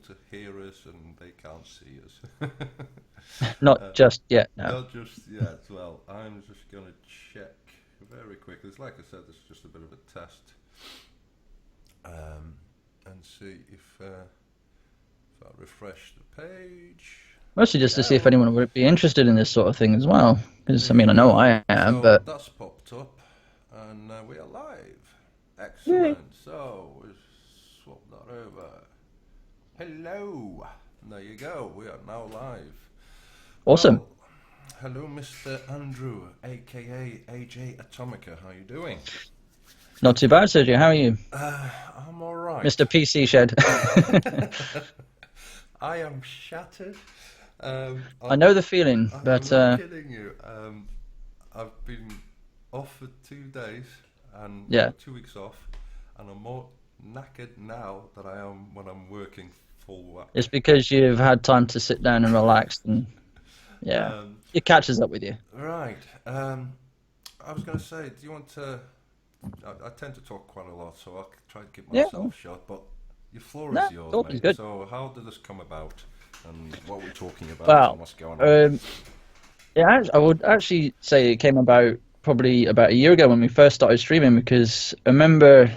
to hear us and they can't see us. Not just yet, no. Not just yet. Well, I'm just going to check very quickly. It's like I said, this is just a bit of a test. And see if I refresh the page. Mostly just to Yeah, see if anyone would be interested in this sort of thing as well. Because, I mean, I know I am, so but... that's popped up, and we are live. Yay. Excellent. So, we'll swap that over. Hello. There you go. We are now live. Awesome. Well, hello, Mr. Andrew, aka AJAtomica. How you doing? Not too bad, Sergio. How are you? I'm all right. Mr. PC Shed. I am shattered. I know the feeling, but... I'm not kidding you. I've been off for 2 days and 2 weeks off, and I'm more knackered now than I am when I'm working full whack. It's because you've had time to sit down and relax, and it catches up with you. Right. I was going to say, do you want to... I tend to talk quite a lot, so I'll try to keep myself short, but your floor is yours, mate. Good. So how did this come about, and what are we talking about, and what's going on? I would actually say it came about probably about a year ago when we first started streaming, because I remember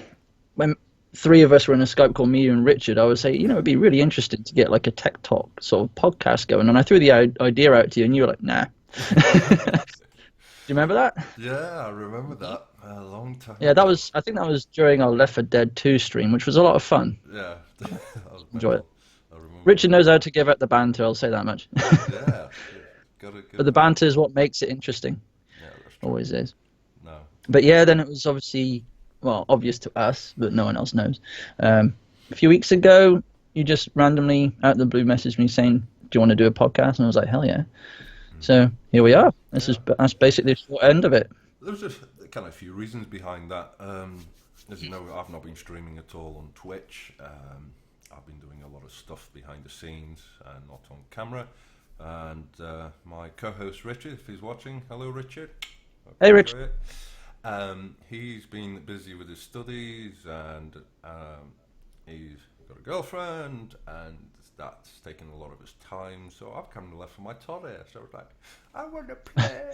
when 3 of us were in a Skype call, me and Richard, I would say, it'd be really interesting to get like a tech talk sort of podcast going, and I threw the idea out to you, and you were like, nah. Do you remember that? Yeah, I remember that. A long time. Yeah, I think that was during our Left 4 Dead 2 stream, which was a lot of fun. Yeah. Enjoy it. Richard knows how to give out the banter, I'll say that much. Yeah. But the banter is what makes it interesting. Yeah, that's true. Always is. No. But yeah, then it was obviously, obvious to us, but no one else knows. A few weeks ago, you just randomly, out of the blue, messaged me saying, do you want to do a podcast? And I was like, hell yeah. So here we are. That's basically the short end of it. There was just kind of a few reasons behind that. As you know, I've not been streaming at all on Twitch. I've been doing a lot of stuff behind the scenes and not on camera. And my co-host Richard, if he's watching, hello Richard. Hey Rich. He's been busy with his studies, and he's got a girlfriend, and that's taken a lot of his time. So I've kind of left for my toddler. So I was like, I want to play.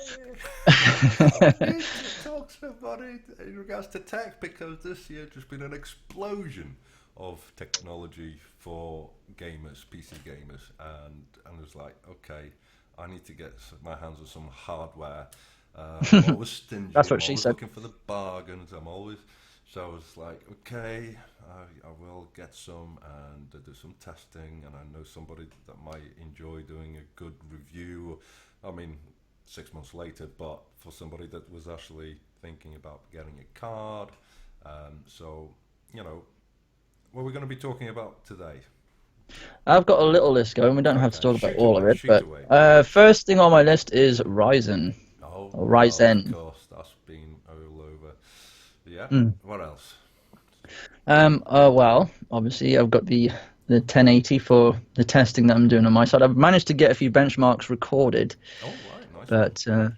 I need to talk to somebody in regards to tech, because this year there's been an explosion of technology for gamers, PC gamers, and I was like, okay, I need to get my hands on some hardware. I'm always stingy. That's what I'm she always said. looking for the bargains. So I was like, okay, I will get some and do some testing, and I know somebody that might enjoy doing a good review. I mean, 6 months later, but for somebody that was actually thinking about getting a card. What are we going to be talking about today? I've got a little list going. We don't have to talk about all of it, but first thing on my list is Ryzen. Or Ryzen. Of course, that's been all over. Yeah. What else? Well, obviously I've got the 1080 for the testing that I'm doing on my side. I've managed to get a few benchmarks recorded. Oh, right, nice. But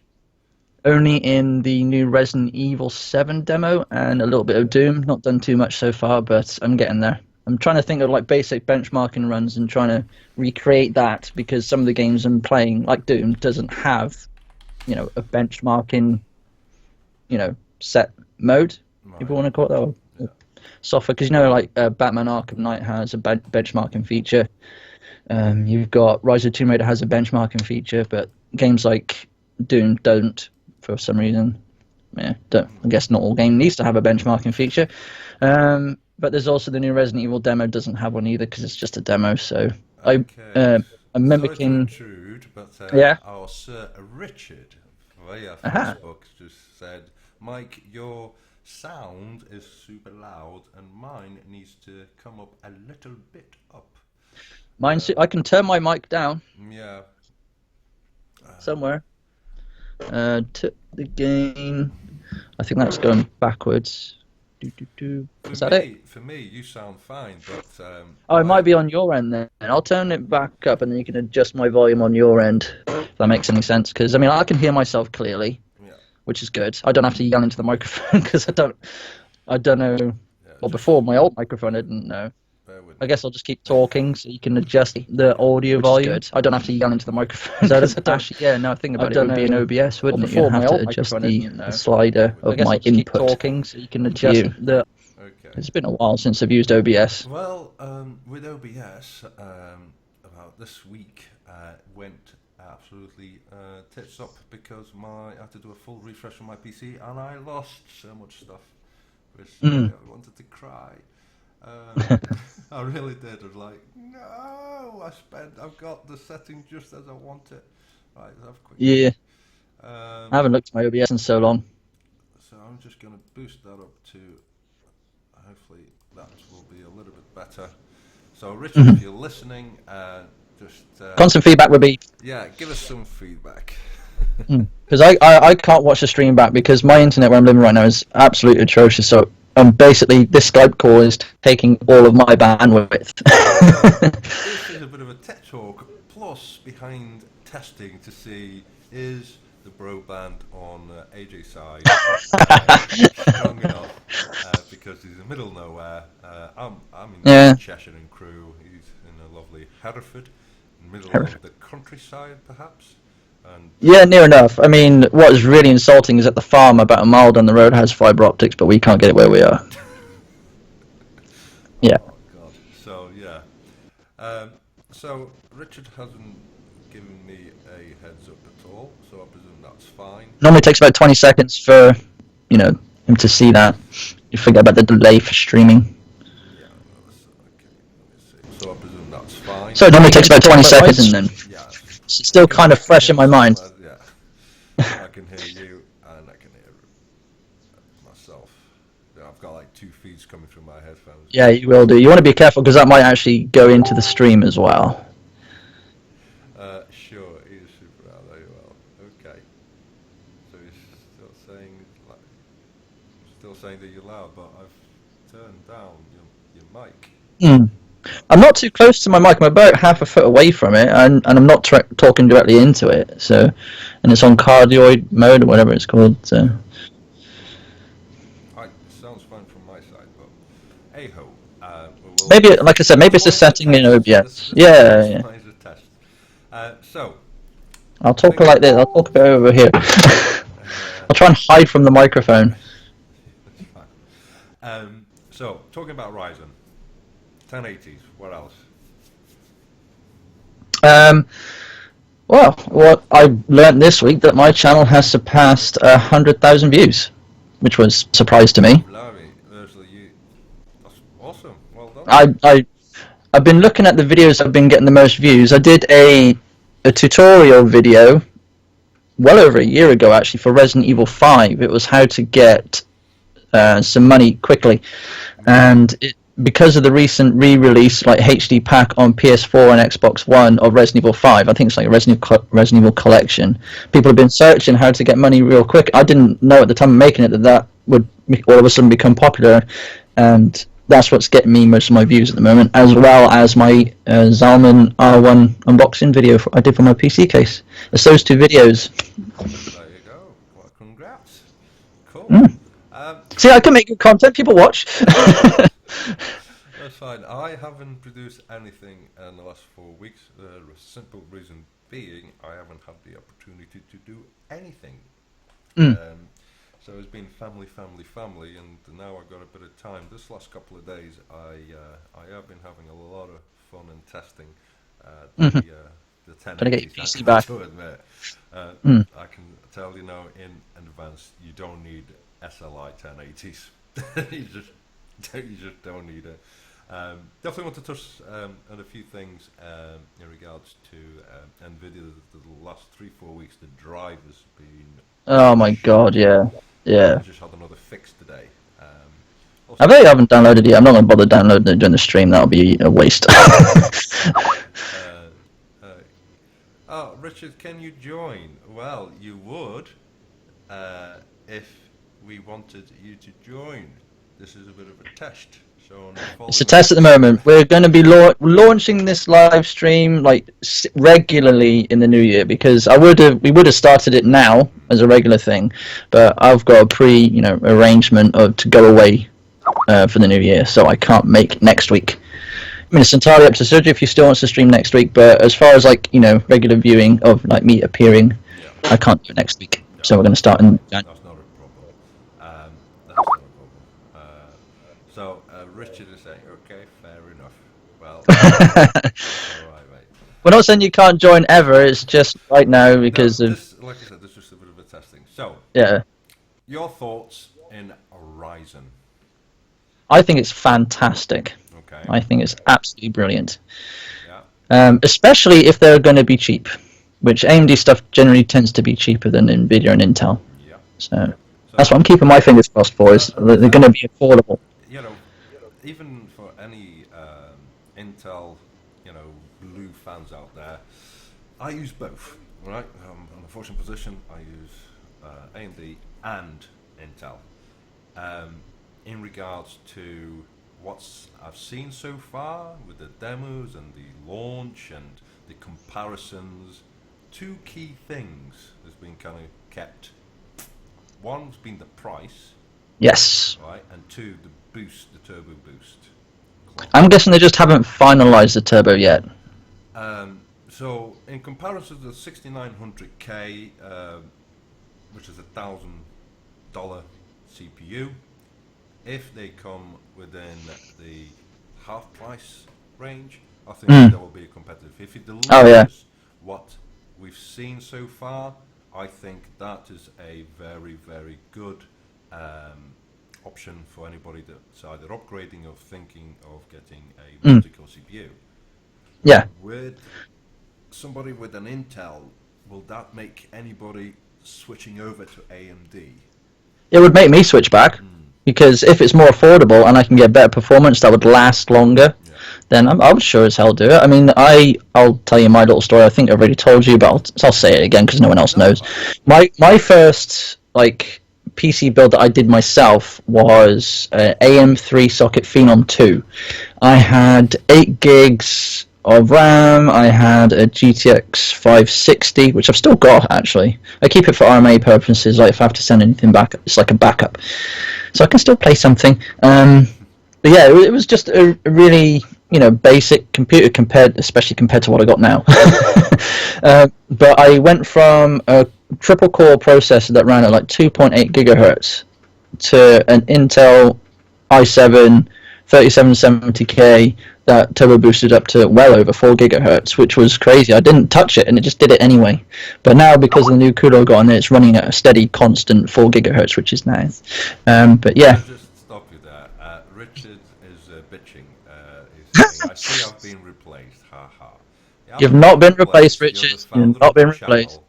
only in the new Resident Evil 7 demo and a little bit of Doom. Not done too much so far, but I'm getting there. I'm trying to think of like basic benchmarking runs and trying to recreate that, because some of the games I'm playing, like Doom, doesn't have, a benchmarking, set mode, if you want to call it that, or software. Because like Batman Arkham Knight has a benchmarking feature. You've got Rise of Tomb Raider has a benchmarking feature, but games like Doom don't, for some reason. I guess not all game needs to have a benchmarking feature. But there's also the new Resident Evil demo doesn't have one either, because it's just a demo. So I'm mimicking. Sorry to intrude, but our Sir Richard via Facebook just said, Mike, your sound is super loud and mine needs to come up a little bit up. I can turn my mic down. Yeah. Somewhere. To the gain. I think that's going backwards. Is that it? For me, you sound fine, but... it might be on your end then. I'll turn it back up and then you can adjust my volume on your end, if that makes any sense. Because, I can hear myself clearly, which is good. I don't have to yell into the microphone, because I don't know. Yeah, well, before my old microphone, I didn't know. bear with I me. guess I'll just keep talking so you can adjust the audio volume. I don't have to yell into the microphone. Actually, yeah, now I think about it, it would be an OBS, wouldn't it? You'd have to adjust the slider of my input. Keep talking so you can adjust the... Okay. It's been a while since I've used OBS. Well, with OBS, about this week went absolutely tits up because I had to do a full refresh on my PC and I lost so much stuff, which I wanted to cry. I really did. I was like, no, I've got the setting just as I want it. Right, let's have a quick. Yeah. I haven't looked at my OBS in so long. So I'm just going to boost that up to, hopefully that will be a little bit better. So Richard, if you're listening, just... constant feedback would be... Yeah, give us some feedback. Because I can't watch the stream back because my internet where I'm living right now is absolutely atrocious. So basically this Skype call is taking all of my bandwidth. This is a bit of a tech talk, plus behind testing to see is the bro band on AJ's side strong enough because he's in the middle of nowhere. I'm in Cheshire and Crewe. He's in a lovely Hereford, in the middle of the countryside, perhaps. And yeah, near enough. I mean, what is really insulting is that the farm about a mile down the road has fibre optics, but we can't get it where we are. Yeah. Oh God. So yeah. So Richard hasn't given me a heads up at all, so I presume that's fine. Normally takes about 20 seconds for, him to see that. You forget about the delay for streaming. Yeah, okay. Let me see. So I presume that's fine. So it normally takes about 20 seconds, and then Yeah. it's still kind of fresh in my mind. Yeah. I can hear you, and I can hear myself. Yeah, I've got like 2 feeds coming through my headphones. Yeah, you will do. You want to be careful because that might actually go into the stream as well. Sure, he is super out very well. Okay. So he's still saying that you're loud, but I've turned down your mic. I'm not too close to my mic. I'm about half a foot away from it, and I'm not talking directly into it. So, and it's on cardioid mode or whatever it's called. So. It sounds fine from my side, but hey-ho. Maybe, like I said, maybe it's a setting in OBS. Yeah. So. I'll talk like this. I'll talk a bit over here. I'll try and hide from the microphone. So, talking about Ryzen. 1080s, what else? Well, what I learned this week that my channel has surpassed 100,000 views, which was a surprise to me. That's awesome. Well done. I've been looking at the videos that have been getting the most views. I did a tutorial video well over a year ago, actually, for Resident Evil 5. It was how to get some money quickly, and because of the recent re-release, like HD pack on PS4 and Xbox One of Resident Evil 5, I think it's like a Resident Evil collection. People have been searching how to get money real quick. I didn't know at the time of making it that would all of a sudden become popular, and that's what's getting me most of my views at the moment, as well as my Zalman R1 unboxing video I did for my PC case. It's those 2 videos. There you go. Well, congrats. Cool. See, I can make good content. People watch. That's fine. I haven't produced anything in the last 4 weeks. The simple reason being I haven't had the opportunity to do anything. So it's been family, and now I've got a bit of time. This last couple of days, I have been having a lot of fun and testing the 1080s. Gonna get your PC back. To admit, I can tell in advance you don't need SLI 1080s. you just don't need it. Definitely want to touch on a few things in regards to Nvidia. The last 3-4 weeks, the drive has been. Oh my God! Yeah. I just had another fix today. I bet you haven't downloaded it yet. I'm not going to bother downloading it during the stream. That'll be a waste. Oh, Richard, can you join? Well, you would if we wanted you to join. This is a bit of a test. So it's a test at the moment. We're going to be launching this live stream like regularly in the new year, because we would have started it now as a regular thing, but I've got a arrangement to go away for the new year, so I can't make next week. mean, it's entirely up to Sergio if he still wants to stream next week. But as far as like regular viewing of like me appearing, Yeah. I can't do it next week. Yeah. So we're going to start in January. That's not a problem. That's not a problem. So Richard is saying, okay, fair enough. Well, all right, mate. We're not saying you can't join ever. It's just right now because No, of this, like I said, this is just a bit of a testing. So, yeah. your thoughts in Horizon? I think it's fantastic. Okay. I think it's absolutely brilliant. Yeah. Especially if they're going to be cheap, which AMD stuff generally tends to be cheaper than Nvidia and Intel. Yeah. So that's what I'm keeping my fingers crossed for. Is that they're going to be affordable. You know, even for any Intel, blue fans out there, I use both. Right. I'm in a fortunate position. I use AMD and Intel. In regards to what I've seen so far with the demos and the launch and the comparisons, two key things has been kind of kept. One's been the price, Yes. right, and two, the boost, the turbo boost. I'm guessing they just haven't finalized the turbo yet. So in comparison to the 6900K, which is $1,000 CPU, if they come within the half price range, I think that will be competitive. If it delivers what we've seen so far, I think that is a very, very good option for anybody that's either upgrading or thinking of getting a multi-core CPU. Yeah. With somebody with an Intel, will that make anybody switching over to AMD? It would make me switch back because if it's more affordable and I can get better performance that would last longer, then I would sure as hell do it. I mean, I'll tell you my little story. I think I've already told you, but I'll say it again because no one else knows. My first like PC build that I did myself was AM3 socket Phenom 2. I had 8 gigs of RAM. I had a GTX 560, which I've still got actually. I keep it for RMA purposes. Like if I have to send anything back, it's like a backup, so I can still play something. But yeah, it was just a really basic computer especially compared to what I got now. But I went from a triple core processor that ran at like 2.8 gigahertz to an Intel i7 3770K that turbo boosted up to well over 4 gigahertz, which was crazy. I didn't touch it and it just did it anyway. But now because the new cooler got on there, it's running at a steady constant 4 gigahertz, which is nice. But yeah. Just stop you there. Richard is bitching. He's saying, I see I've been replaced. Ha ha. Yeah, You've not been replaced, Richard. You've not been replaced.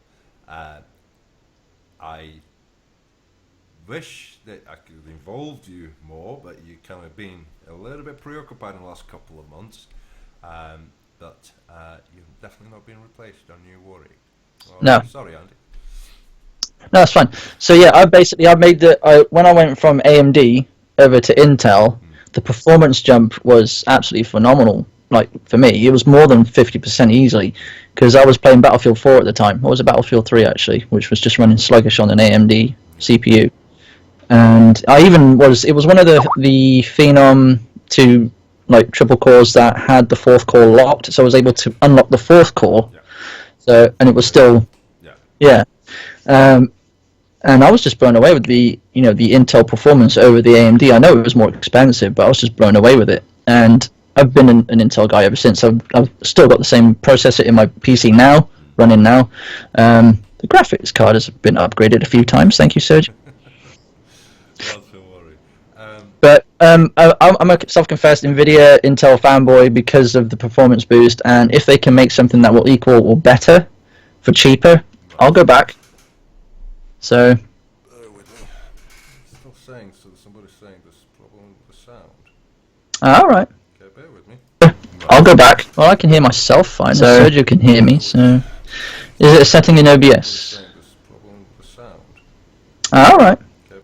I wish that I could have involved you more, but you kind of been a little bit preoccupied in the last couple of months. But you've definitely not been replaced. Don't you worry. Well, No. Sorry, Andy. No, that's fine. So yeah, I made when I went from AMD over to Intel, the performance jump was absolutely phenomenal. Like for me, it was more than 50% easily, because I was playing Battlefield 4 at the time. Or was it Battlefield 3 actually, which was just running sluggish on an AMD CPU. And it was one of the Phenom 2 like triple cores that had the 4th core locked, so I was able to unlock the 4th core. Yeah. So and it was still yeah. And I was just blown away with the the Intel performance over the AMD. I know it was more expensive, but I was just blown away with it. And I've been an Intel guy ever since. I've still got the same processor in my PC now, running now. The graphics card has been upgraded a few times. Thank you, Serge. Not to worry. But I'm a self-confessed Nvidia Intel fanboy because of the performance boost. And if they can make something that will equal or better for cheaper, I'll go back. So. Bear with me. Still saying, so somebody's saying there's a problem with the sound. All right. Okay, bear with me. I'll go back. Well, I can hear myself fine. So Sergio can hear me. So, is it a setting in OBS? Saying there's a problem with the sound. All right. Okay.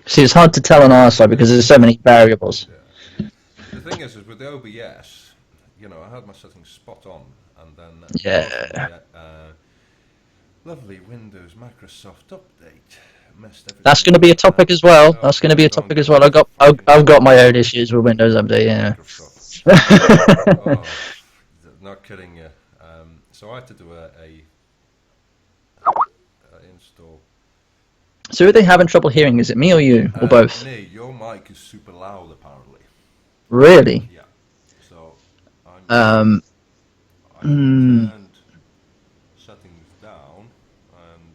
See, it's hard to tell on our side because there's so many variables. Yeah. The thing is with the OBS, I had my settings spot on, and then Yeah. lovely Windows Microsoft update messed everything. That's going to be a topic as well. Oh, That's going to be a don't topic as go well. fucking I've got my own Microsoft. issues with Windows Update. Yeah. Microsoft. Oh, not kidding you. So I had to do a install. So are they having trouble hearing? Is it me or you or both? Me, your mic is super loud apparently. Really? Yeah. So Um. I mm, turned settings down and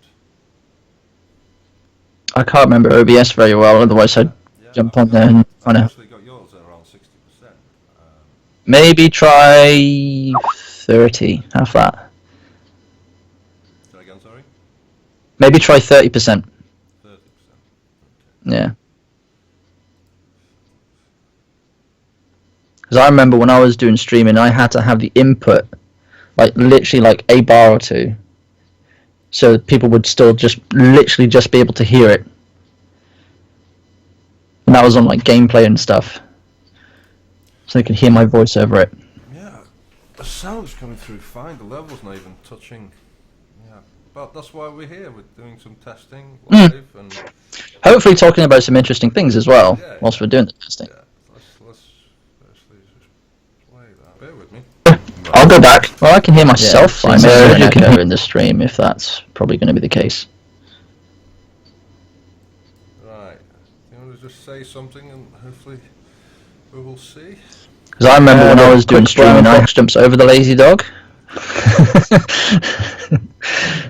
I can't remember OBS very well. Otherwise, I'd jump on there and I've kind of actually got yours at around 60%. maybe try 30. Half that. Say again, sorry? Maybe try 30%. 30%. Okay. Yeah. Because I remember when I was doing streaming, I had to have the input, like literally like a bar or two, so that people would still just literally just be able to hear it. And that was on like gameplay and stuff, so they could hear my voice over it. Yeah, the sound's coming through fine. The level's not even touching. Yeah, but that's why we're here. We're doing some testing live and Hopefully, talking about some interesting things as well Yeah, whilst yeah. we're doing the testing. yeah. Let's actually just play that. Bear with me. I'll go back. Well, I can hear myself fine. so Maybe you you can hear in the stream if that's probably going to be the case. Right. You want to just say something and hopefully we will see. Because I remember when I was doing streaming, I jumps over the lazy dog.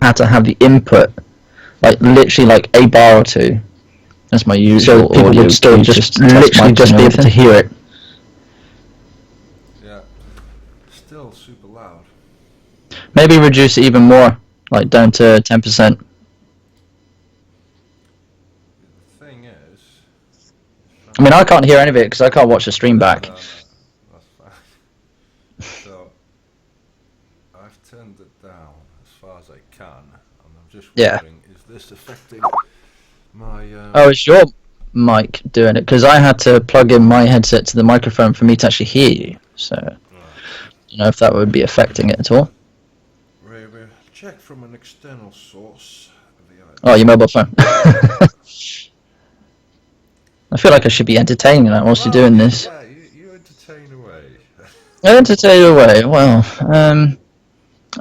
Had to have the input, like literally like a bar or two. That's my usual. So people would still just literally just be able to hear it. Yeah. Still super loud. Maybe reduce it even more, like down to 10%. The thing is, I mean, I can't hear any of it because I can't watch the stream back. No, that's fine. So I've turned it down as far as I can, and I'm just wondering, is this affecting my? Oh, is your mic doing it? Because I had to plug in my headset to the microphone for me to actually hear you. So, you know if that would be affecting it at all. Check from an external source. Oh, your mobile phone. I feel like I should be entertaining that whilst you're doing this. Yeah, you entertain away. Entertain away. Well,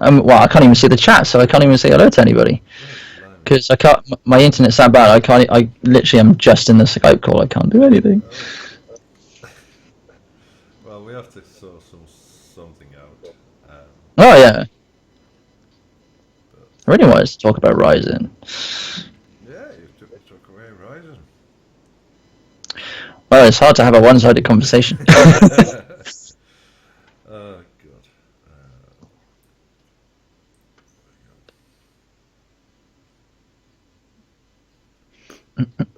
well, I can't even see the chat, so I can't even say hello to anybody. Because I can't. My internet's that bad. I can't. I literally am just in the Skype call. I can't do anything. Well, we have to sort something out. Oh yeah. I really wanted to talk about Ryzen. Yeah, you took away Ryzen. Well, it's hard to have a one-sided conversation. Oh God.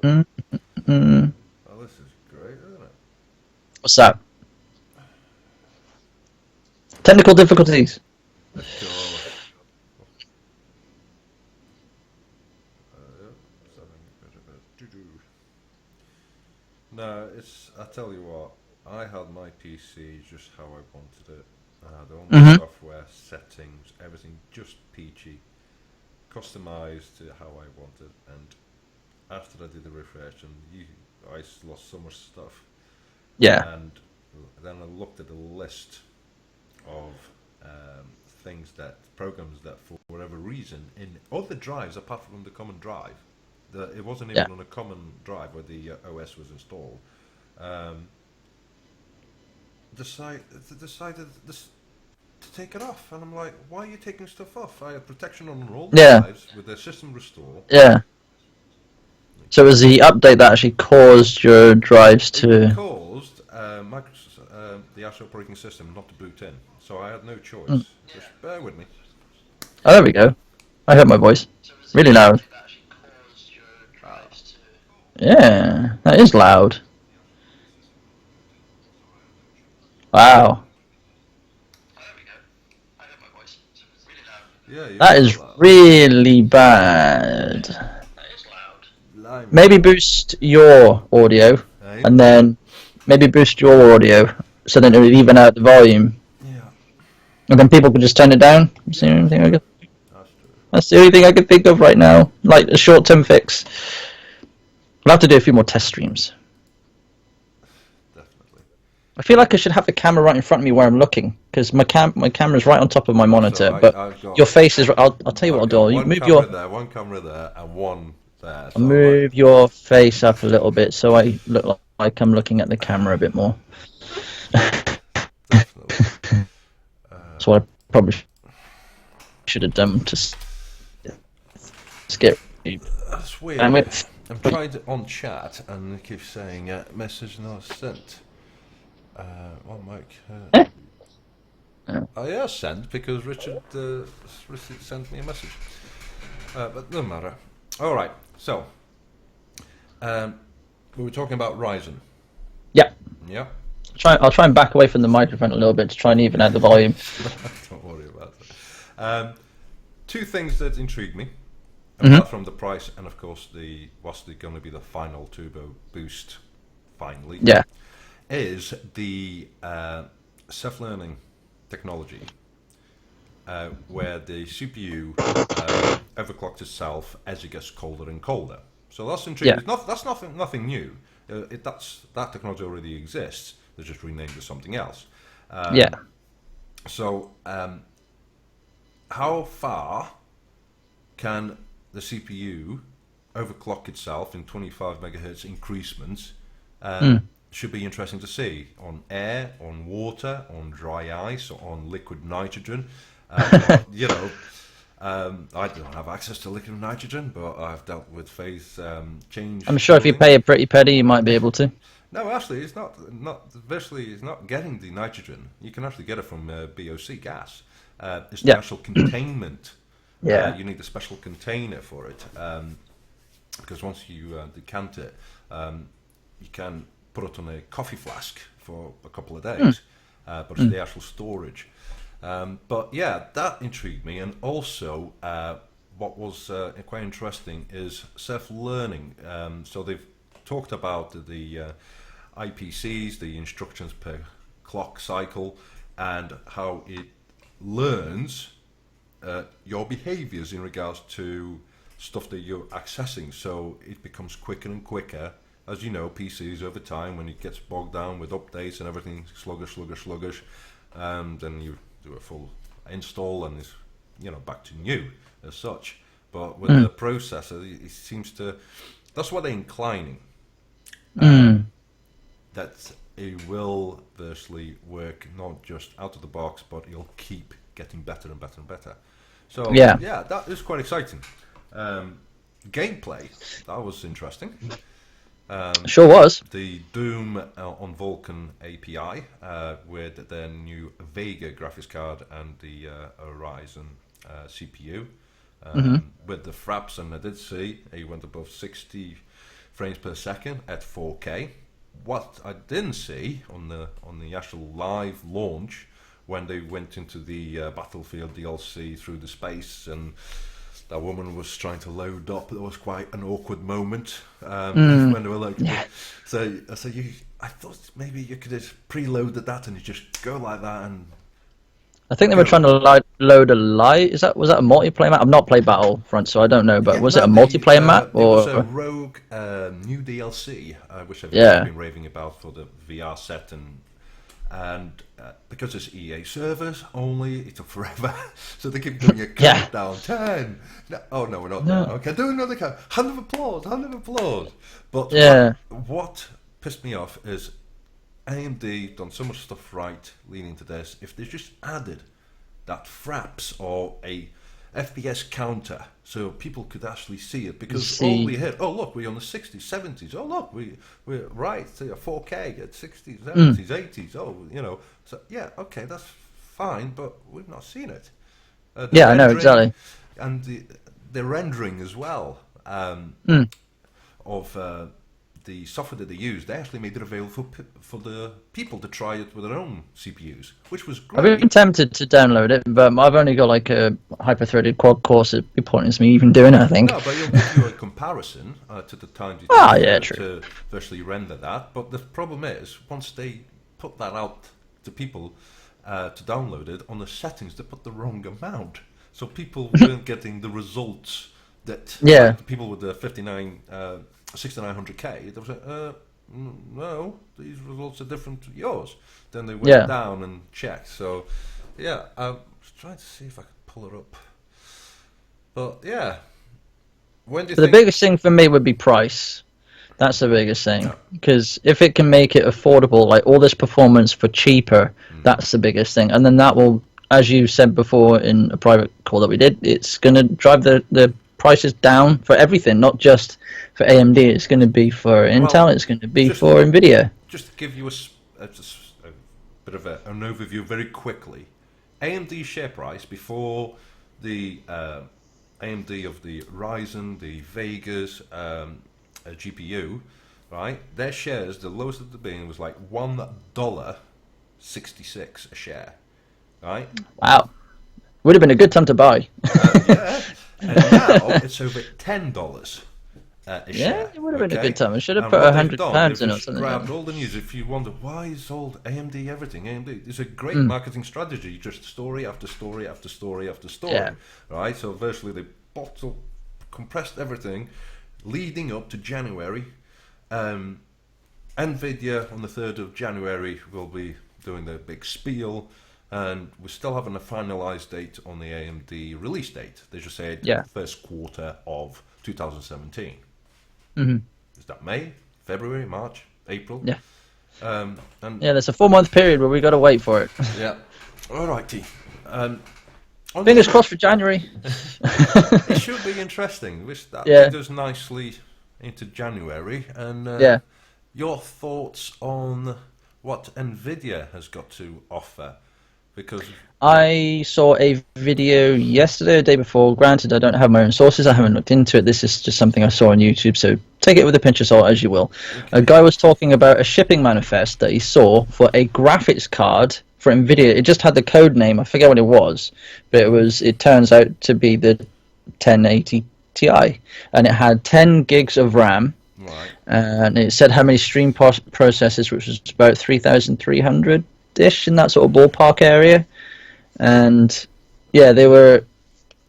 Oh, this is great, isn't it? What's that? Technical difficulties. Let's go. No, I tell you what, I had my PC just how I wanted it. I had all my software, settings, everything just peachy, customized to how I wanted. And after I did the refresh, and I lost so much stuff. Yeah. And then I looked at the list of programs that for whatever reason, in other drives apart from the common drive, it wasn't even on a common drive where the OS was installed, decided to take it off. And I'm like, why are you taking stuff off? I had protection on all the drives with the system restore. Yeah. So it was the update that actually caused your drives to... It caused the actual operating system not to boot in. So I had no choice. Just bear with me. Oh, there we go. I heard my voice. Really loud. Yeah, that is loud. Wow. Yeah, that is really bad. Maybe boost your audio, and then maybe boost your audio, so then it would even out the volume. Yeah. And then people could just turn it down. That's the only thing I could think of right now. Like a short-term fix. I'll have to do a few more test streams. Definitely. I feel like I should have the camera right in front of me where I'm looking, because my camera's right on top of my So monitor, but I've got your face is. I'll tell you what I've I'll do. got You one move your camera there, and one there. I'll So like, move your face up a little bit so I look like I'm looking at the camera a bit more. definitely. That's what I probably should have done to skip. That's weird. And with, I'm trying to on chat and it keeps saying message not sent. What Mike? Oh yeah, sent because Richard sent me a message. But no matter. All right. So we were talking about Ryzen. yeah, Yeah. I'll try and back away from the microphone a little bit to try and even out the volume. Don't worry about it. Two things that intrigue me, Mm-hmm. apart from the price and of course what's going to be the final turbo boost, finally, Yeah, is the self-learning technology, where the CPU overclocks itself as it gets colder and colder. So that's intriguing. yeah, That's nothing new. That technology already exists. They just renamed it something else. yeah. So, how far can the CPU overclock itself in 25 megahertz increasements? Should be interesting to see on air, on water, on dry ice, on liquid nitrogen. You know, I don't have access to liquid nitrogen, but I've dealt with phase change. I'm sure if you cooling. pay a pretty penny, you might be able to. No, actually, it's not virtually. It's not getting the nitrogen. You can actually get it from BOC gas. It's the Yeah, actual containment. yeah. You need a special container for it, because once you decant it, you can put it on a coffee flask for a couple of days. But it's the actual storage. But yeah, that intrigued me, and also what was quite interesting is self-learning. So they've talked about the IPCs, the instructions per clock cycle, and how it learns your behaviors in regards to stuff that you're accessing. So it becomes quicker and quicker. As you know, PCs over time, when it gets bogged down with updates and everything sluggish, then you do a full install and it's back to new as such. But with the processor, it seems to, that's what they're inclining. That it will virtually work not just out of the box, but it'll keep getting better and better and better. So Yeah. yeah, that is quite exciting. Gameplay, that was interesting. Sure was. The Doom on Vulkan API with their new Vega graphics card and the Horizon CPU with the fraps, and I did see it went above 60 frames per second at 4K. What I didn't see on the actual live launch, when they went into the Battlefield DLC through the space and that woman was trying to load up, it was quite an awkward moment when they were like, so I thought maybe you could have preloaded that and you just go like that. And I think they were trying to load a light. Was that a multiplayer map? I've not played Battlefront, so I don't know. But was it a multiplayer map it was or? a Rogue new DLC, which I've been raving about for the VR set, and because it's EA servers only, it took forever. So they keep doing a countdown. 10. No, oh no, we're not there. Okay, do another count. Hand of applause. But what pissed me off is AMD done so much stuff right leading to this. If they just added that fraps or a FPS counter so people could actually see it, because all we hit, oh look, we're on the 60s, 70s, oh look, we're right, 4K at 60s, 70s, 80s, oh, so yeah, okay, that's fine, but we've not seen it. I know, exactly. And the rendering as well of the software that they used, they actually made it available for the people to try it with their own CPUs, which was great. I've been tempted to download it, but I've only got like a hyper-threaded quad core, so it'd be pointless me even doing it, I think. No, but it'll give you a comparison to the time it took true. to virtually render that. But the problem is, once they put that out to people to download it, on the settings they put the wrong amount. So people weren't getting the results that like, people with the 59 6900K, they was like, no, these results are different to yours. Then they went Yeah. down and checked. So, yeah, I was trying to see if I could pull it up. But yeah, when do you So the think? biggest thing for me would be price. That's the biggest thing. No. Because if it can make it affordable, like all this performance for cheaper, that's the biggest thing. And then that will, as you said before in a private call that we did, it's going to drive the prices down for everything, not just for AMD. It's going to be for Well, Intel, it's going to be just for Nvidia. just to give you a bit of an overview very quickly. AMD share price before the AMD of the Ryzen, the Vegas GPU, right? Their shares, the lowest that they've been was like $1.66 a share, right? Wow. Would have been a good time to buy. Yeah, and now it's over $10 a Yeah, share. it would have been a Okay, good time. I should have and put what they've done, they've £100 in or just something. grabbed all the news. If you wonder why is all AMD everything, AMD, it's a great Mm. marketing strategy. Just story after story after story after story, Yeah. right? So virtually they compressed everything leading up to January. Nvidia on the 3rd of January will be doing their big spiel, and we still haven't a finalized date on the AMD release date. They just said Yeah. first quarter of 2017. Hmm. Is that May, February, March, April? Yeah. And Yeah, there's a 4 month period where we got to wait for it. yeah, all righty. On the Fingers other- crossed for January. It should be interesting. Which that Yeah. leads us nicely into January. And Yeah. your thoughts on what Nvidia has got to offer? Because I saw a video yesterday, or the day before. Granted, I don't have my own sources. I haven't looked into it. This is just something I saw on YouTube, so take it with a pinch of salt as you will. A guy was talking about a shipping manifest that he saw for a graphics card for Nvidia. It just had the code name. I forget what it was, but it turns out to be the 1080 Ti, and it had 10 gigs of RAM. right, And it said how many stream processors, which was about 3,300 ish in that sort of ballpark area. And yeah, it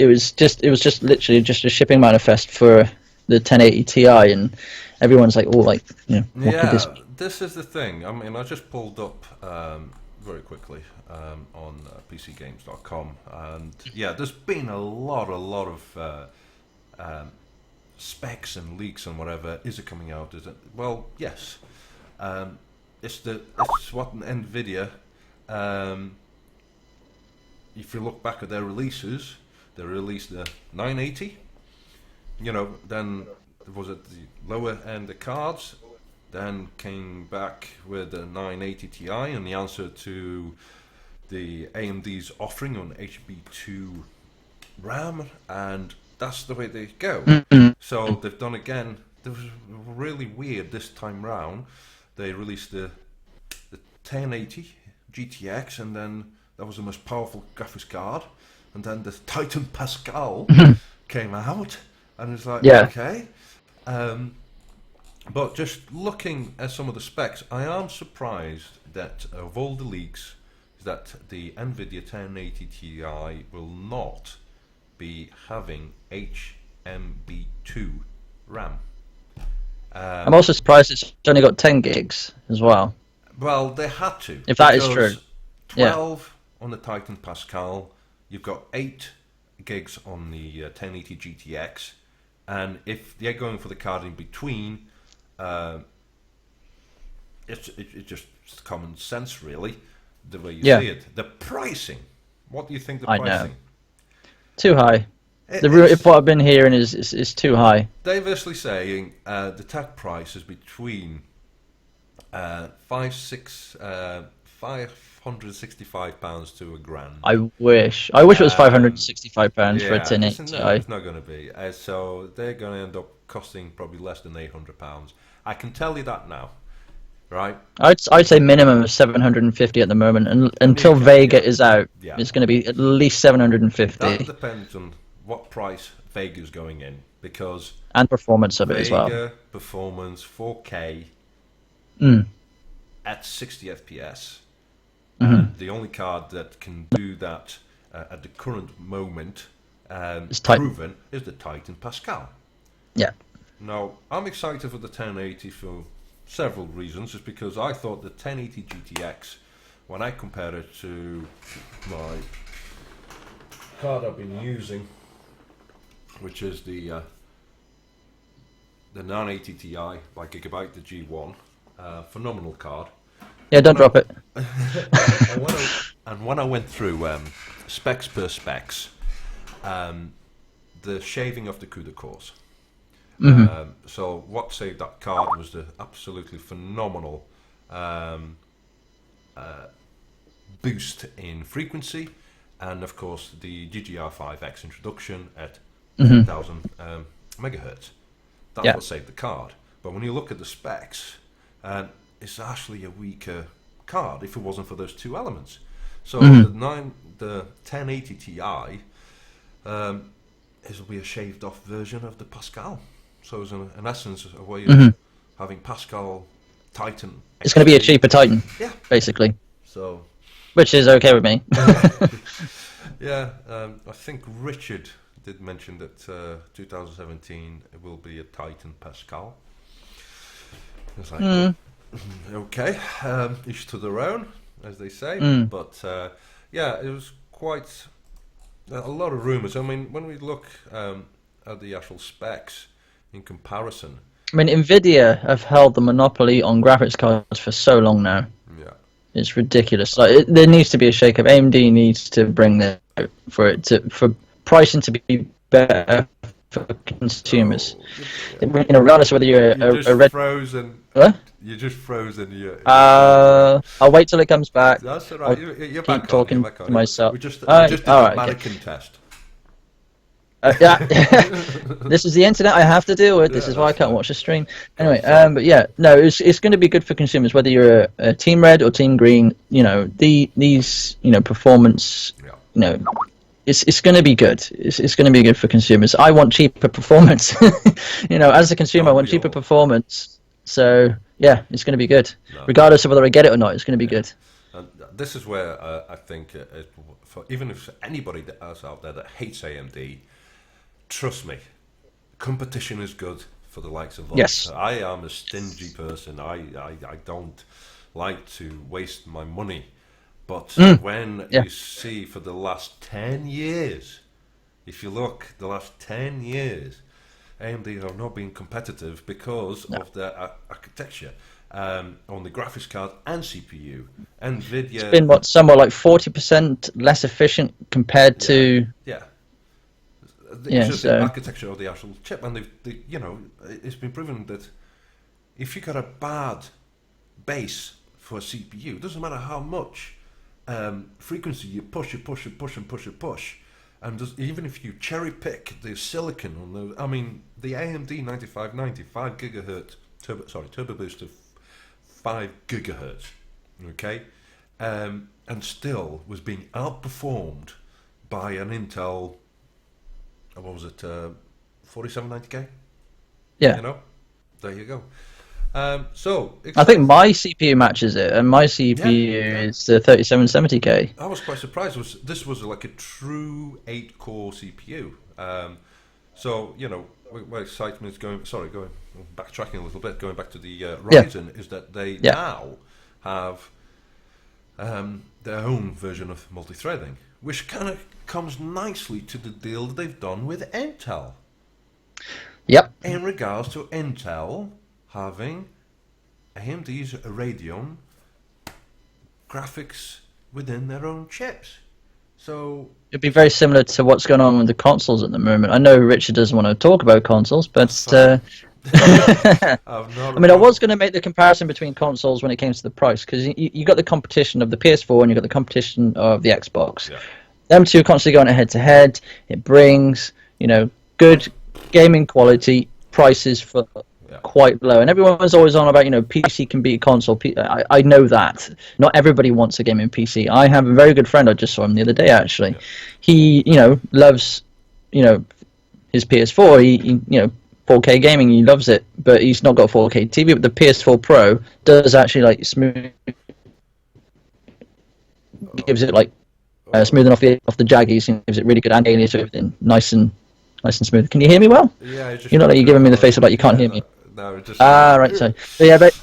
was just literally just a shipping manifest for the 1080 Ti, and everyone's like, oh, like, what could this yeah, be? this is the thing. I mean, I just pulled up very quickly on PCGames.com, and yeah, there's been a lot of specs and leaks and whatever. Is it coming out? Is it? Well, yes. It's what Nvidia. If you look back at their releases, they released the 980. Then was it the lower end of cards? Then came back with the 980 Ti and the answer to the AMD's offering on HB2 RAM, and that's the way they go. So they've done again. It was really weird this time round. They released the 1080 GTX, and then that was the most powerful graphics card. And then the Titan Pascal came out, and it's like, Yeah. okay. But just looking at some of the specs, I am surprised that of all the leaks, that the Nvidia 1080 Ti will not be having HMB2 RAM. I'm also surprised it's only got 10 gigs as well. Well, they had to. If that is because true. Yeah. 12 on the Titan Pascal, you've got 8 gigs on the 1080 GTX, and if they're going for the card in between, it's just common sense, really, the way you Yeah. see it. The pricing, what do you think the I know. pricing? Too high. It's- If what I've been hearing is too high. They're virtually saying the tag price is between £565 to £1,000. I wish it was £565 for a Yeah, 1080 it's Ti. not going to be. So they're going to end up costing probably less than £800. I can tell you that now, right? I'd say minimum of 750 at the moment, and until Okay, Vega yeah. is out, Yeah. it's going to be at least 750, That depends on what price Vega's going in, because and performance of it as well. Vega performance 4K Mm. at 60 FPS. Mhm. The only card that can do that at the current moment, It's Titan. proven, is the Titan Pascal. Yeah. Now, I'm excited for the 1080 for several reasons. Just because I thought the 1080 GTX, when I compare it to my card I've been using, which is the 980 Ti by Gigabyte, the G1, phenomenal card. Yeah, don't drop it. And when I went through specs per specs, the shaving of the CUDA cores. So what saved that card was the absolutely phenomenal boost in frequency, and of course the GDR5X introduction at 10,000 megahertz. That's what saved the card. But when you look at the specs, it's actually a weaker card if it wasn't for those two elements. So the 1080 Ti will be a shaved off version of the Pascal. So it's in essence a way of having Pascal Titan. It's going to be a cheaper Titan, basically. So, which is okay with me. I think Richard did mention that 2017 it will be a Titan Pascal. It's like, okay, each to their own, as they say. But it was quite a lot of rumors. I mean, when we look at the actual specs in comparison, I mean, Nvidia have held the monopoly on graphics cards for so long now. Yeah, it's ridiculous. Like, there needs to be a shake-up. AMD needs to bring that for pricing to be better for consumers. Regardless of whether you're a red. Frozen. What? You're just frozen. I'll wait till it comes back. That's all right. You're back keep talking on. You're back on. to myself. We just did a mannequin test. This is the internet I have to deal with. This is why I can't watch the stream. Anyway, but it's going to be good for consumers whether you're a Team Red or Team Green. These performance. It's going to be good. It's going to be good for consumers. I want cheaper performance. As a consumer, I want cheaper performance. So it's going to be good, regardless of whether I get it or not. It's going to be good. And this is where I think, for even if anybody that is out there that hates AMD, trust me, competition is good for the likes of us. Yes. I am a stingy person. I don't like to waste my money. But when you see for the last 10 years, if you look, the last 10 years, AMD have not been competitive because of their architecture on the graphics card and CPU. Nvidia... It's been, somewhere like 40% less efficient compared to... It's just the architecture of the actual chip, and it's been proven that if you got a bad base for a CPU, it doesn't matter how much frequency you push, and even if you cherry pick the silicon on the AMD 9590 5 gigahertz turbo boost of 5 gigahertz, okay, and still was being outperformed by an Intel. What was it? 4790K. Yeah. There you go. So I think my CPU matches it, and my CPU is the 3770K. I was quite surprised. This was like a true 8-core CPU. So where excitement is going. Sorry, backtracking a little bit. Going back to the Ryzen, is that they now have their own version of multi-threading, which kind of comes nicely to the deal that they've done with Intel. Yep. In regards to Intel having AMD's Radeon graphics within their own chips. So it'd be very similar to what's going on with the consoles at the moment. I know Richard doesn't want to talk about consoles, but I was going to make the comparison between consoles when it came to the price, because you got the competition of the PS4 and you got the competition of the Xbox. Yeah. Them two constantly going head to head. It brings good gaming quality, prices for quite low, and everyone was always on about PC can beat console. I know that not everybody wants a gaming PC. I have a very good friend, I just saw him the other day actually. He loves his PS4. He 4K gaming, he loves it, but he's not got 4K TV. But the PS4 Pro does actually smooth, gives it smoothing off the jaggies, and gives it really good and alien, so everything nice and nice and smooth. Can you hear me well? Yeah, it's just You're not like you're giving me the face noise. about you can't Yeah, hear no, me. no, it just Ah, right. So yeah, but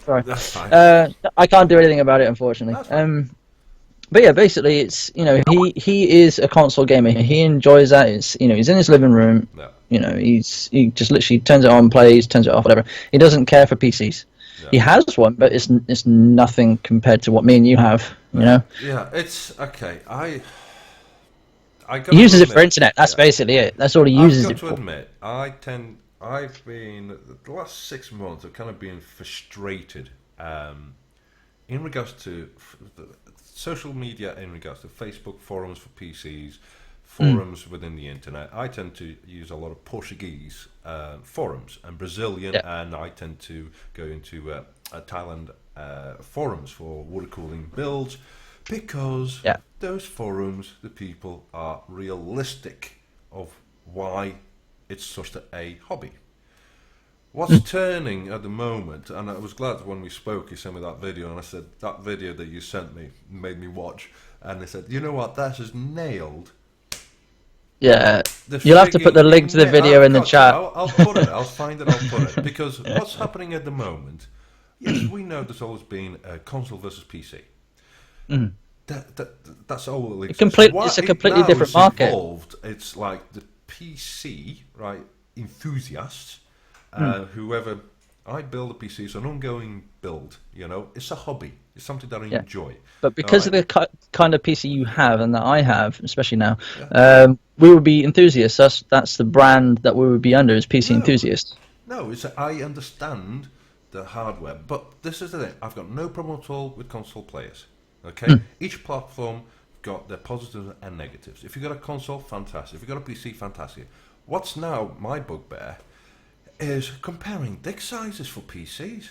sorry. that's fine. I can't do anything about it, unfortunately. That's fine. But yeah, basically, it's he is a console gamer. He enjoys that. It's he's in his living room. No, He just literally turns it on, plays, turns it off, whatever. He doesn't care for PCs. no. He has one, but it's nothing compared to what me and you have. Yeah, it's okay. I got He to uses it for admit, internet. That's yeah, basically it. That's all he I've uses got it to for. admit, I've been the last 6 months. I've kind of been frustrated in regards to social media, in regards to Facebook forums for PCs, forums within the internet. I tend to use a lot of Portuguese forums and Brazilian, Yeah. and I tend to go into Thailand forums for water cooling builds because Yeah. those forums, the people are realistic of why it's such a hobby. What's turning at the moment, and I was glad when we spoke, you sent me that video, and I said, that video that you sent me made me watch, and they said, you know what, that has nailed Yeah. the You'll have to put the frigging, link to the video I've in the got to, chat. I'll put it, I'll find it, I'll put it, because what's happening at the moment, yes, we know there's always been a console versus PC. That's all it exists. It's a completely Now different it's market. evolved. It's like the PC, right? Enthusiasts, whoever. I build a PC, it's an ongoing build. It's a hobby. It's something that I Yeah. enjoy. But All because right? of the kind of PC you have and that I have, especially now, Yeah. we would be enthusiasts. That's the brand that we would be under is PC No, enthusiasts. no. I understand the hardware, but this is the thing. I've got no problem at all with console players. Okay, each platform got their positives and negatives. If you've got a console, fantastic. If you've got a PC, fantastic. What's now my bugbear is comparing dick sizes for PCs.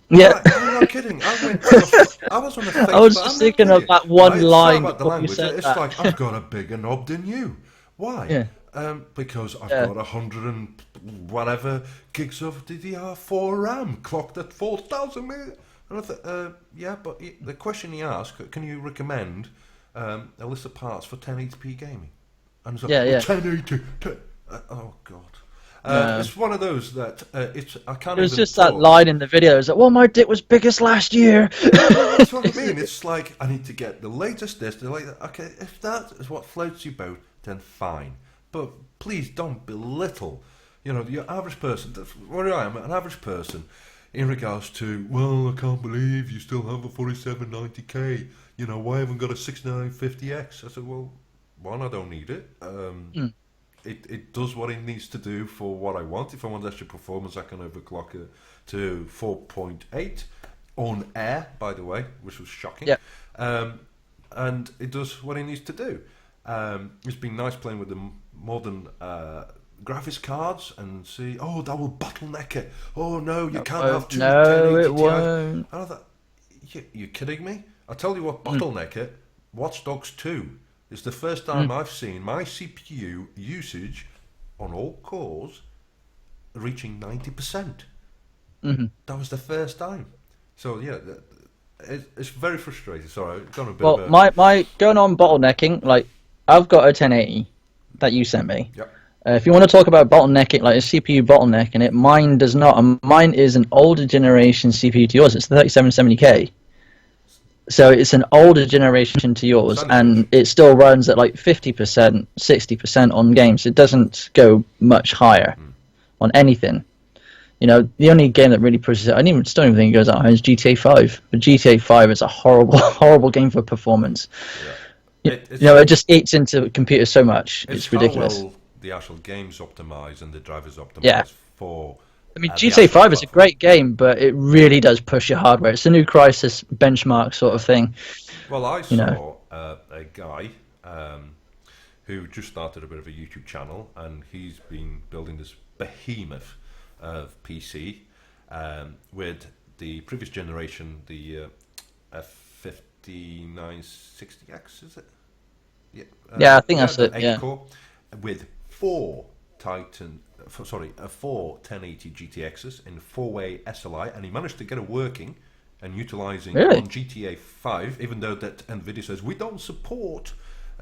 Yeah. I'm not kidding. I was on the Facebook. I was just I'm not thinking of kidding. that one Right, sorry line about the before you language. said It's that. like I've got a bigger knob than you. Why? Yeah. Because I've Yeah. got 100 and whatever gigs of DDR4 RAM clocked at 4,000 million. And I thought, yeah, but the question he asked, can you recommend a list of parts for 1080p gaming? And it's like, Yeah, yeah. 1080. Oh God. Yeah. It's one of those that I can't It was even just that talk. line in the video. It was like, well, my dick was biggest last year. That's what I mean. It's like I need to get the latest this, the latest. Okay, if that is what floats your boat, then fine. But please don't belittle, your average person. That's where I am, an average person, in regards to. Well, I can't believe you still have a 4790K. Why haven't got a 6950X? I said, well, one, I don't need it. It does what it needs to do for what I want. If I want extra performance, I can overclock it to 4.8 on air, by the way, which was shocking. Yeah. And it does what it needs to do. It's been nice playing with the modern graphics cards and see, oh, that will bottleneck it. Oh, no, you can't have two No, 1080 it Ti's. won't. And I thought, you kidding me? I'll tell you what bottleneck it. Watch Dogs 2. It's the first time I've seen my CPU usage on all cores reaching 90%. That was the first time. So yeah, it's very frustrating. Sorry, I've gone a bit Well, of a... my going on bottlenecking, like I've got a 1080 that you sent me. Yep. If you want to talk about bottlenecking, like a CPU bottlenecking it, mine does not. And mine is an older generation CPU to yours. It's the 3770K. So it's an older generation to yours, and it still runs at like 50%, 60% on games. It doesn't go much higher on anything. The only game that really pushes it, I still don't even think it goes that high, is GTA 5. But GTA 5 is a horrible, horrible game for performance. Yeah. It just eats into computers so much. It's ridiculous. How well the actual game's optimized and the drivers optimized Yeah. for... I mean, the GTA actual 5 is a platform. great game, but it really does push your hardware. It's a new Crisis benchmark sort of thing. Well, I saw a guy who just started a bit of a YouTube channel, and he's been building this behemoth of PC with the previous generation, the F5960X, is it? Yeah, Yeah, I think that's the it. 8 Yeah. core with four 1080 GTXs in 4-way SLI, and he managed to get it working and utilizing Really? on GTA 5, even though that Nvidia says we don't support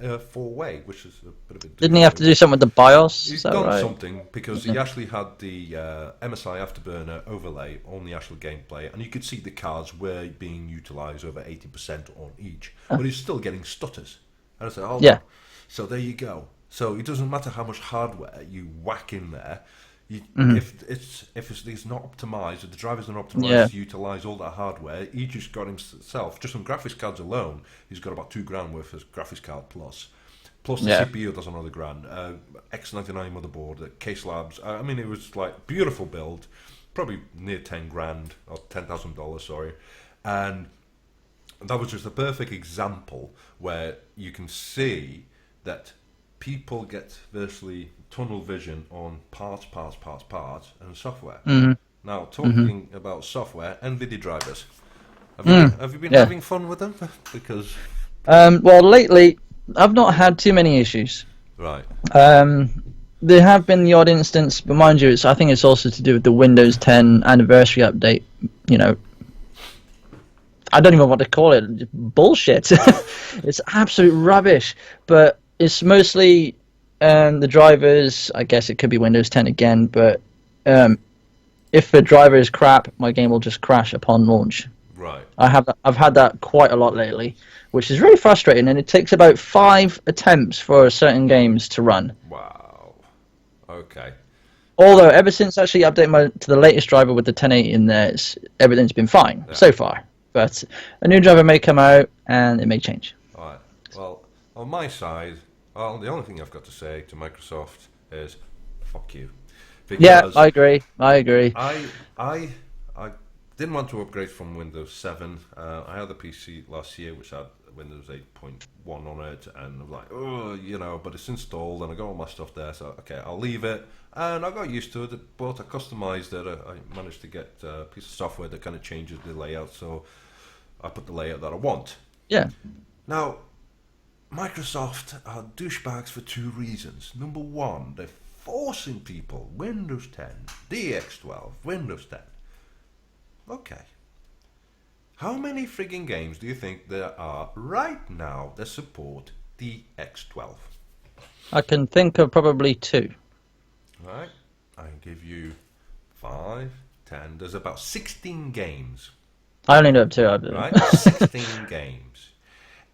4-way, which is a bit of a. Didn't he have to do something with the BIOS? He's Is that done right? something because he actually had the MSI Afterburner overlay on the actual gameplay, and you could see the cards were being utilised over 80% on each, but he's still getting stutters. And I said, hold on. So there you go. So it doesn't matter how much hardware you whack in there. If it's not optimized, if the driver's not optimized to utilize all that hardware, he just got himself just on graphics cards alone. He's got about $2,000 worth of graphics card plus the CPU does another grand. X99 motherboard, Case Labs. I mean, it was like beautiful build, probably near $10,000 or $10,000. Sorry, and that was just a perfect example where you can see that people get virtually tunnel vision on parts, and software. Now, talking about software, Nvidia drivers. Have you been having fun with them? Because well, lately I've not had too many issues. Right. There have been the odd instance, but mind you, I think it's also to do with the Windows 10 anniversary update. You know, I don't even know what to call it. Bullshit. It's absolute rubbish. But it's mostly the drivers. I guess it could be Windows 10 again. But if the driver is crap, my game will just crash upon launch. Right. I've had that quite a lot lately, which is really frustrating. And it takes about 5 attempts for certain games to run. Wow. Okay. Although ever since I actually updated to the latest driver with the 1080 in there, everything's been fine so far. But a new driver may come out and it may change. All right. Well, on my side, the only thing I've got to say to Microsoft is fuck you. Because I agree. I didn't want to upgrade from Windows 7. I had the PC last year, which had Windows 8.1 on it, and I'm like, oh, but it's installed, and I got all my stuff there, so okay, I'll leave it. And I got used to it, but I customized it. I managed to get a piece of software that kind of changes the layout, so I put the layout that I want. Yeah. Now, Microsoft are douchebags for 2 reasons. Number one, they're forcing people Windows 10, DX12, Windows 10. Okay. How many frigging games do you think there are right now that support DX12? I can think of probably 2. Right. I can give you 5, 10. There's about 16 games. I only know of 2. Right? 16 games.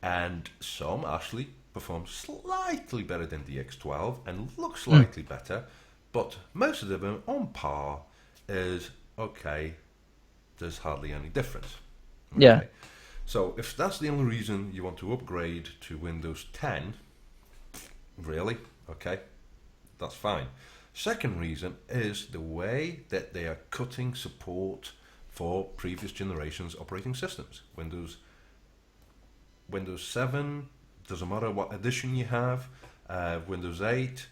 And some actually perform slightly better than DX12 and look slightly better, but most of them are on par. Is okay. There's hardly any difference. Okay. Yeah. So if that's the only reason you want to upgrade to Windows 10, really, okay, that's fine. Second reason is the way that they are cutting support for previous generations operating systems. Windows 7, doesn't matter what edition you have, Windows 8,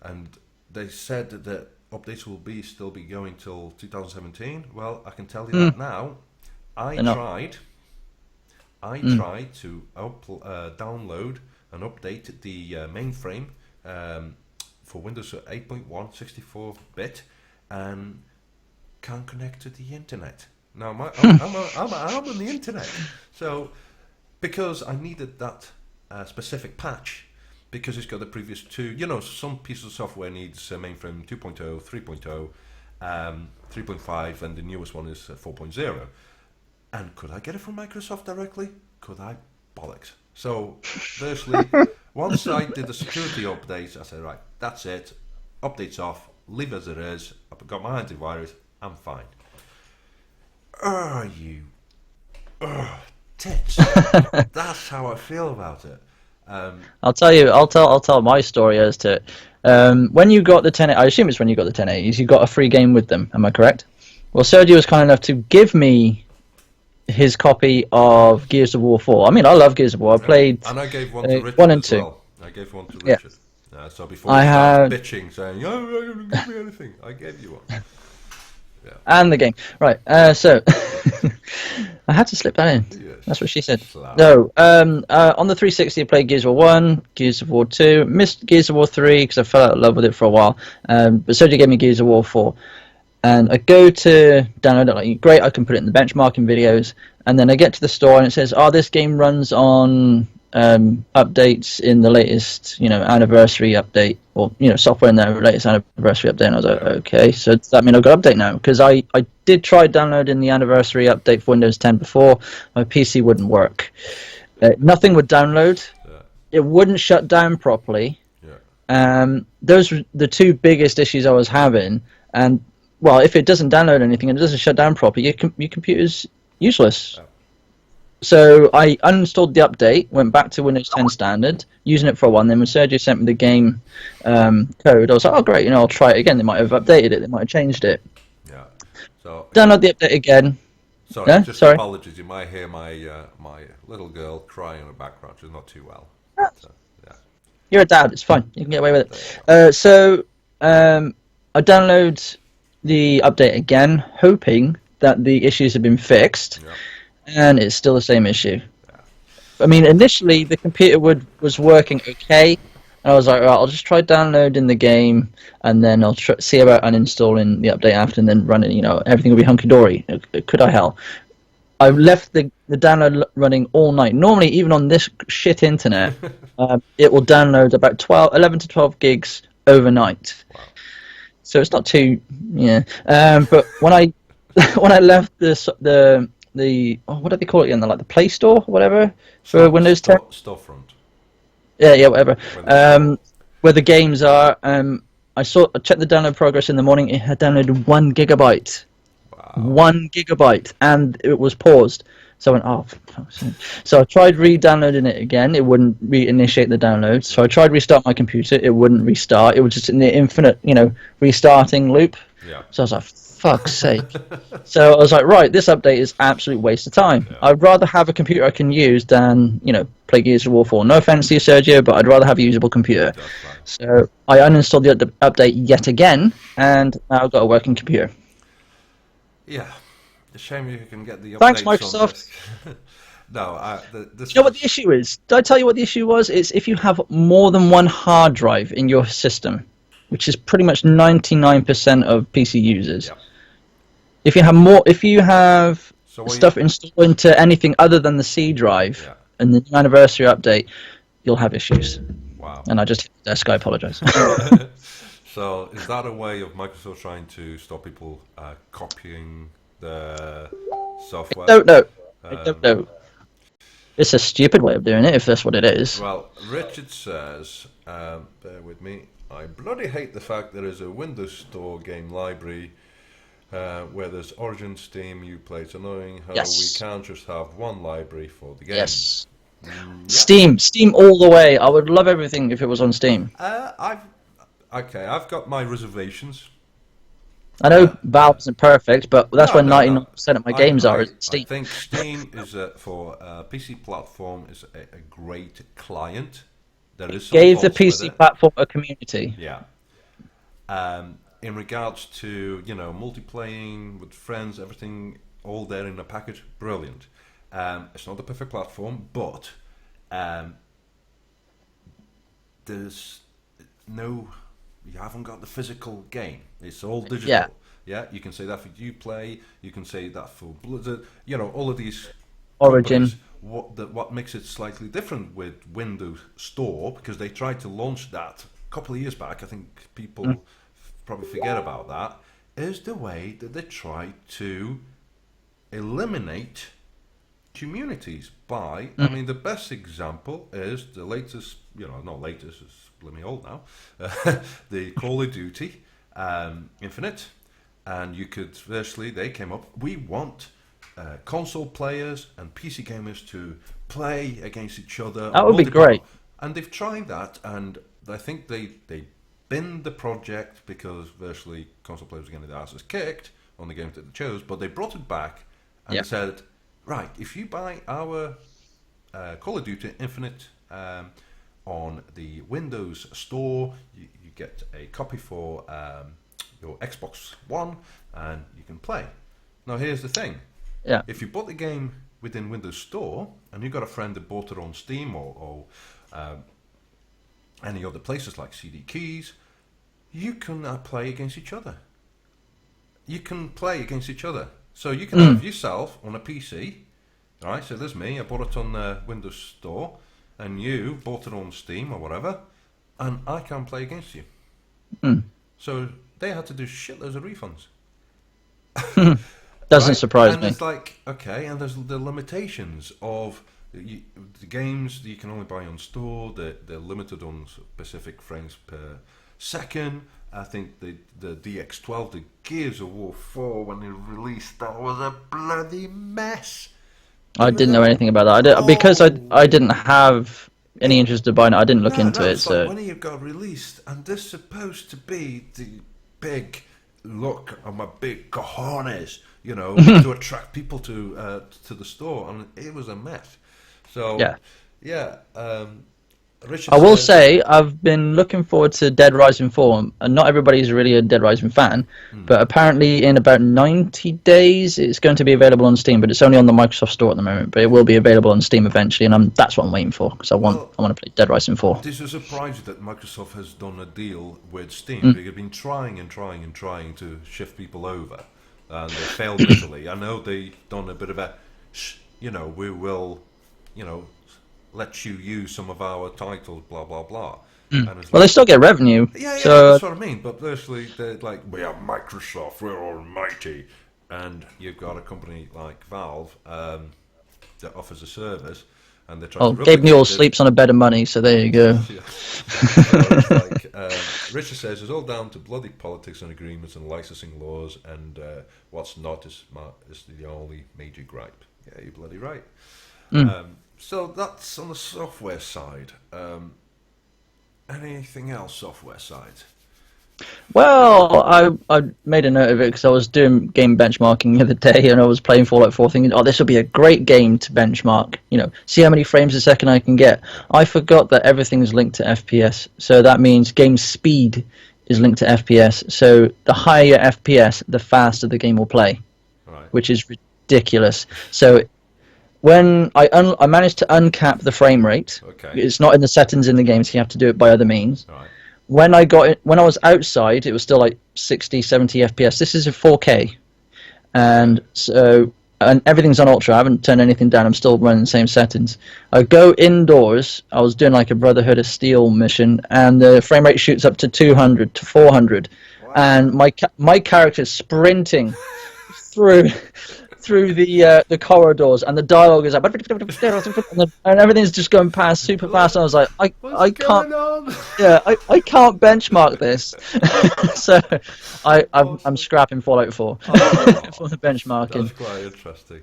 and they said that updates will still be going till 2017. Well, I can tell you that now. I tried to download and update the mainframe for Windows 8.1 64-bit and can't connect to the internet. Now I'm on the internet, so because I needed that specific patch. Because it's got the previous 2, some pieces of software needs mainframe 2.0, 3.0, 3.5, and the newest one is 4.0. And could I get it from Microsoft directly? Could I? Bollocks. So, firstly, once I did the security updates, I said, right, that's it. Updates off, leave as it is. I've got my antivirus, I'm fine. Tits. That's how I feel about it. I'll tell my story as to when you got the 10. I assume it's when you got the 1080s. You got a free game with them. Am I correct? Well, Sergio was kind enough to give me his copy of Gears of War 4. I mean, I love Gears of War. I played and I gave one to Richard 1 and as 2. well. I gave one to Richard. So before I you start had bitching saying, "Oh, you didn't give me anything," I gave you one. Yeah. And the game, right? So I had to slip that in. Yes. That's what she said. Slap. No, on the 360, I played Gears of War 1, Gears of War 2, missed Gears of War 3 because I fell out of love with it for a while. But Sergio gave me Gears of War 4, and I go to download it. Like, great, I can put it in the benchmarking videos, and then I get to the store and it says, "Oh, this game runs on updates in the latest, anniversary update, or software in the latest anniversary update. And I was like, okay, so does that mean I've got to update now? Because I did try downloading the anniversary update for Windows 10 before. My PC wouldn't work. Nothing would download. Yeah. It wouldn't shut down properly. Yeah. Those were the two biggest issues I was having. And well, if it doesn't download anything and it doesn't shut down properly, your computer's useless. Yeah. So I uninstalled the update, went back to Windows 10 Standard, using it for a while. And then when Sergio sent me the game code, I was like, oh great, I'll try it again. They might have updated it, they might have changed it. Yeah. So Download the update again. sorry, Yeah? just Sorry. apologies. You might hear my my little girl crying in the background. She's not too well. So, yeah. You're a dad, it's fine. You can get away with it. So I download the update again, hoping that the issues have been fixed. Yeah. And it's still the same issue. I mean, initially the computer was working okay, and I was like, right, I'll just try downloading the game, and then I'll see about uninstalling the update after, and then running. Everything will be hunky dory. Could I hell? I left the download running all night. Normally, even on this shit internet, it will download about 11 to 12 gigs overnight. Wow. So it's not too, yeah. But when I left the what do they call it again? The Play Store, or whatever, for Windows 10. Storefront. Yeah, whatever. Where the games are. I checked the download progress in the morning. It had downloaded 1 gigabyte. Wow. 1 gigabyte, and it was paused. So I went, oh, for fuck's sake. So I tried re-downloading it again. It wouldn't reinitiate the download. So I tried restart my computer. It wouldn't restart. It was just in the infinite, restarting loop. Yeah. So I was like, fuck's sake. So I was like, right, this update is absolute waste of time. Yeah. I'd rather have a computer I can use than, play Gears of War 4. No offense to you, Sergio, but I'd rather have a usable computer. That's right. So I uninstalled the update yet again, and now I've got a working computer. Yeah. It's a shame you can get the updates. Thanks, Microsoft. No, this You know what the issue is? Did I tell you what the issue was? It's if you have more than one hard drive in your system, which is pretty much 99% of PC users. Yep. If you have stuff installed into anything other than the C drive and the new anniversary update, you'll have issues. Wow. And I just hit the desk. I apologize. So is that a way of Microsoft trying to stop people copying the software? I don't know. It's a stupid way of doing it, if that's what it is. Well, Richard says, bear with me, I bloody hate the fact there is a Windows Store game library where there's Origin, Steam, Uplay. It's annoying how we can't just have one library for the game. Yes. Steam all the way. I would love everything if it was on Steam. I've got my reservations. I know Valve isn't perfect, but that's where 99% of my games are. Steam. I think Steam is for PC platform is a great client. There is some gave the faults PC platform a community. Yeah. In regards to multiplaying with friends, everything all there in a package, brilliant. It's not the perfect platform, but there's no. You haven't got the physical game. It's all digital. Yeah. You can say that for Uplay. You can say that for Blizzard. All of these. Origin. What makes it slightly different with Windows Store, because they tried to launch that a couple of years back. I think people probably forget about that. Is the way that they try to eliminate communities by. I mean, the best example is the latest. Not latest. It's me old now. The Call of Duty Infinite, and you could virtually they came up. We want console players and PC gamers to play against each other. That would be great. And they've tried that, and I think they binned the project because virtually console players were getting their asses kicked on the games that they chose. But they brought it back and said, right, if you buy our Call of Duty Infinite. On the Windows Store, you get a copy for your Xbox One, and you can play. Now, here's the thing. Yeah. If you bought the game within Windows Store, and you got a friend that bought it on Steam or any other places like CD Keys, you can play against each other. You can play against each other. So you can have yourself on a PC. All right, so there's me. I bought it on the Windows Store. and you bought it on Steam or whatever, and I can't play against you. Hmm. So they had to do shitloads of refunds. Doesn't Right? surprise And me. it's like, okay, and there's the limitations of the games that you can only buy on store. They're limited on specific frames per second. I think the DX12, the Gears of War 4, when they released, that was a bloody mess. I It was didn't a know anything about that. Because I oh, didn't have any it interest in buying it. I didn't look no, into no, it. it's like So when it got released, and this is supposed to be the big look at my big cojones, to attract people to the store, and it was a mess. So, yeah. yeah, Richard I will says, say I've been looking forward to Dead Rising 4, and not everybody's really a Dead Rising fan, but apparently in about 90 days it's going to be available on Steam, but it's only on the Microsoft Store at the moment, but it will be available on Steam eventually, and that's what I'm waiting for, because well, I want to play Dead Rising 4. this is surprising that Microsoft has done a deal with Steam. Mm. They've been trying and trying and trying to shift people over, and they failed miserably. I know they've done a bit of a, we will, you know, let you use some of our titles, blah blah blah. And it's Well, they like, still get revenue, yeah, yeah, so that's what I mean. But firstly, they're like, we are Microsoft, we're almighty, and you've got a company like Valve that offers a service, and they're trying to Gabe replicate Newell it. sleeps on a bed of money, so there you go. Yeah. So it's like Richard says, it's all down to bloody politics and agreements and licensing laws, and what's not is the only major gripe. Yeah, you're bloody right. So that's on the software side. Anything else software side? Well, I made a note of it because I was doing game benchmarking the other day, and I was playing Fallout 4 thinking, oh, this would be a great game to benchmark. See how many frames a second I can get. I forgot that everything is linked to FPS, so that means game speed is linked to FPS. So the higher FPS, the faster the game will play, Right. which is ridiculous. So when I managed to uncap the frame rate, Okay. it's not in the settings in the game, so you have to do it by other means. Right. When I was outside, it was still like 60, 70 FPS. This is a 4K, and everything's on ultra. I haven't turned anything down. I'm still running the same settings. I go indoors. I was doing like a Brotherhood of Steel mission, and the frame rate shoots up to 200 to 400, Wow. and my character's sprinting through the corridors, and the dialogue is like, and everything's just going past super fast. And I was like, I can't. going on? Yeah, I can't benchmark this, so I'm scrapping Fallout 4 Oh, for the benchmarking. that's quite interesting.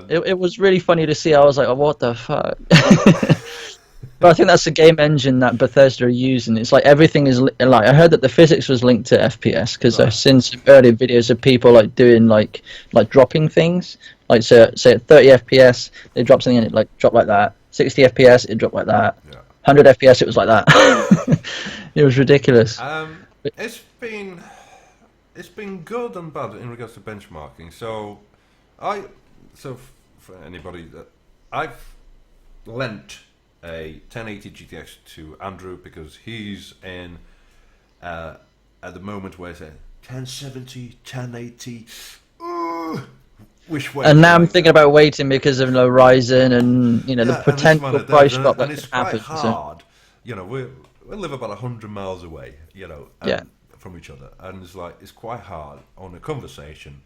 It was really funny to see. I was like, oh, what the fuck? But I think that's the game engine that Bethesda are using. It's like everything is like I heard that the physics was linked to FPS because Right. I've seen some earlier videos of people like doing like dropping things. Like say at 30 FPS they drop something and it like drop like that. 60 FPS it dropped like that. Yeah. 100 FPS it was like that. It was ridiculous. It's been good and bad in regards to benchmarking. So for anybody that I've lent a 1080 GTX to Andrew because he's in at the moment where it's a 1070, 1080. Ooh, wish way. And now I'm thinking about waiting because of Ryzen and the and this potential one it price does, drop and that it's could quite happen. So, hard. We live about 100 miles away. Yeah. From each other, and it's quite hard on a conversation.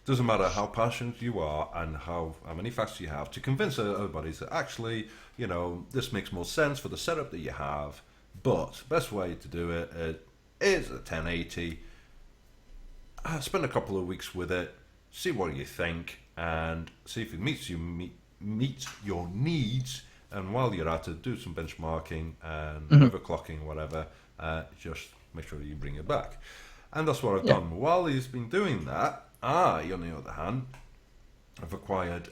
Doesn't matter how passionate you are and how many facts you have to convince everybody that actually, this makes more sense for the setup that you have. But best way to do it is a 1080. Spend a couple of weeks with it, see what you think, and see if it meets your needs. And while you're at it, do some benchmarking and overclocking, whatever. Just make sure you bring it back. And that's what I've done. While he's been doing that, I, on the other hand, have acquired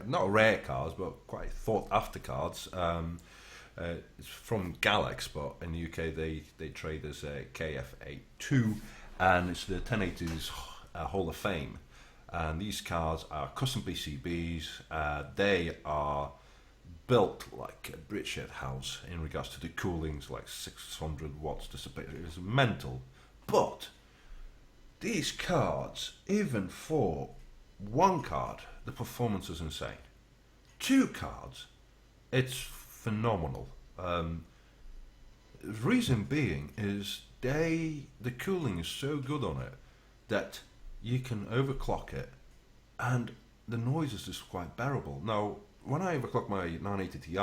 not rare cards, but quite sought after cards. It's from Galax, but in the UK they trade as a KFA2, and it's the 1080s Hall of Fame. And these cards are custom PCBs. They are built like a British house in regards to the cooling's like 600 watts dissipated. It's mental. But these cards, even for one card, the performance is insane. Two cards, it's phenomenal. Reason being is the cooling is so good on it that you can overclock it, and the noise is just quite bearable. Now, when I overclocked my 980 Ti,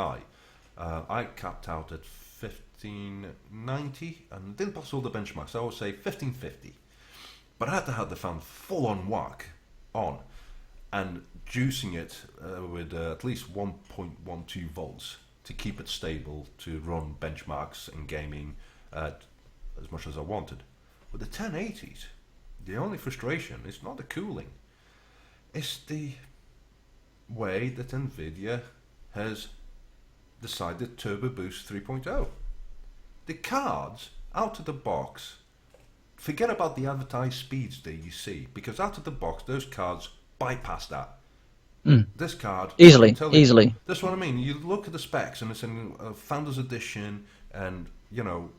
I capped out at 1590 and didn't pass all the benchmarks. I would say 1550, but I had to have the fan full on whack on and juicing it with at least 1.12 volts to keep it stable to run benchmarks and gaming at as much as I wanted. With the 1080s, the only frustration is not the cooling, it's the way that Nvidia has decided Turbo Boost 3.0. The cards out of the box, forget about the advertised speeds that you see, because out of the box those cards bypass that. This card, Easily, tell you, easily. that's what I mean. You look at the specs and it's in Founders Edition and, you know,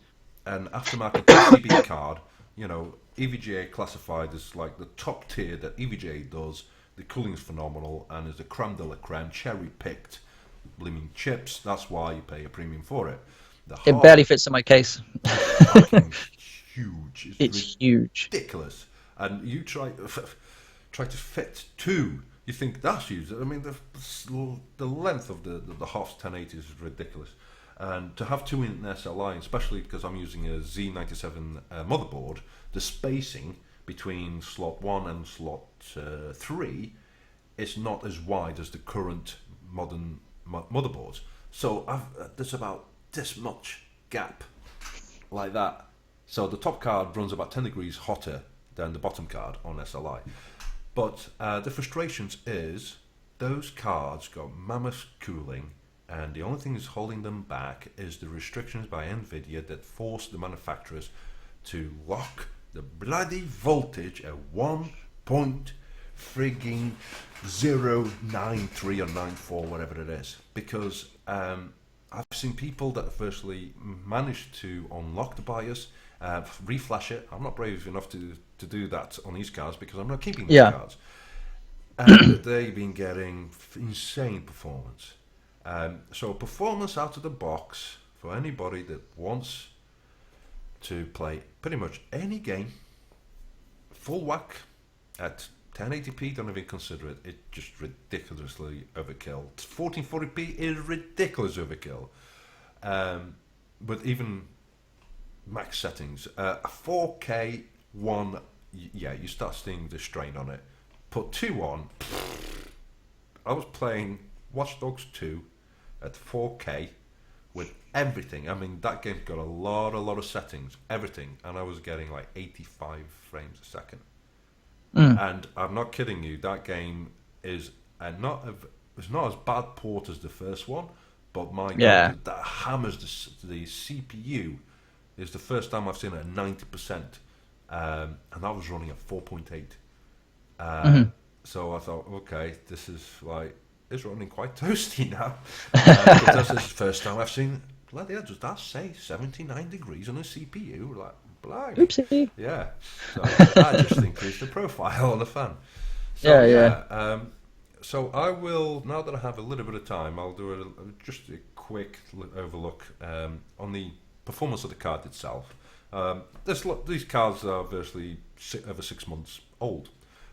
an aftermarket PCB card, you know, EVGA classified as like the top tier that EVGA does. The cooling is phenomenal and is the creme de la creme, cherry picked, blooming chips. That's why you pay a premium for it. It barely fits in my case. Fucking huge. It's huge. Ridiculous. And you try to fit two. You think that's huge. I mean, the length of the Hoff's 1080 is ridiculous. And to have two in an SLI, especially because I'm using a Z97 motherboard, the spacing between slot 1 and slot 3 is not as wide as the current modern motherboards. So there's about this much gap like that. So the top card runs about 10 degrees hotter than the bottom card on SLI. But the frustrations is those cards got mammoth cooling, and the only thing that's holding them back is the restrictions by Nvidia that force the manufacturers to lock the bloody voltage at 1.093 or 94, whatever it is. Because I've seen people that firstly managed to unlock the BIOS, reflash it. I'm not brave enough to do that on these cards because I'm not keeping these cards. And they've been getting insane performance. So performance out of the box for anybody that wants to play pretty much any game, full whack at 1080p, don't even consider it. It's just ridiculously overkill. 1440p is ridiculous overkill. But even max settings, a 4K one, yeah, you start seeing the strain on it. Put 2 on. I was playing Watch Dogs 2 at 4K with everything. I mean, that game's got a lot of settings, everything, and I was getting like 85 frames a second. And I'm not kidding you, that game is it's not as bad port as the first one, but my God, that hammers the CPU. Is the first time I've seen it at 90%, and I was running at 4.8. So I thought, okay, this is like, it's running quite toasty now. Because this is the first time I've seen, bloody hell, does that say 79 degrees on a CPU? Like, blimey. Oopsie. Yeah. So I just increased the profile on the fan. So, so I will, now that I have a little bit of time, I'll do just a quick overlook on the performance of the card itself. These cards are virtually over 6 months old.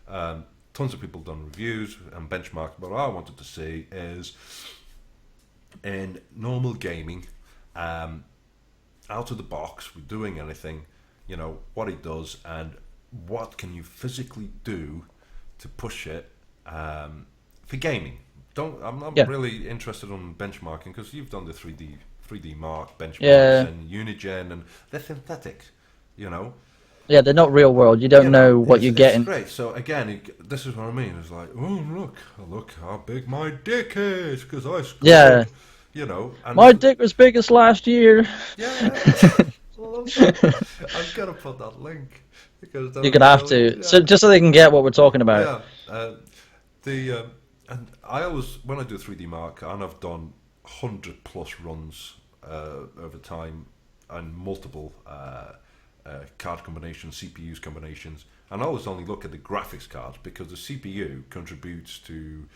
Tons of people done reviews and benchmarks, but what I wanted to see is in normal gaming, out of the box, with doing anything, you know, what it does and what can you physically do to push it for gaming. I'm not really interested in benchmarking because you've done the 3D Mark benchmarks and Unigen, and they're synthetic, you know. Yeah, they're not real world. You don't know what you're getting. It's great. So again, this is what I mean. It's like, oh look how big my dick is because I scored, you know. And my dick was biggest last year. Yeah. I'm gonna put that link because you're gonna have to, so just so they can get what we're talking about. Yeah. And I always, when I do 3D Mark, and I've done 100+ runs over time and multiple card combinations, CPUs combinations, and I always only look at the graphics cards because the CPU contributes to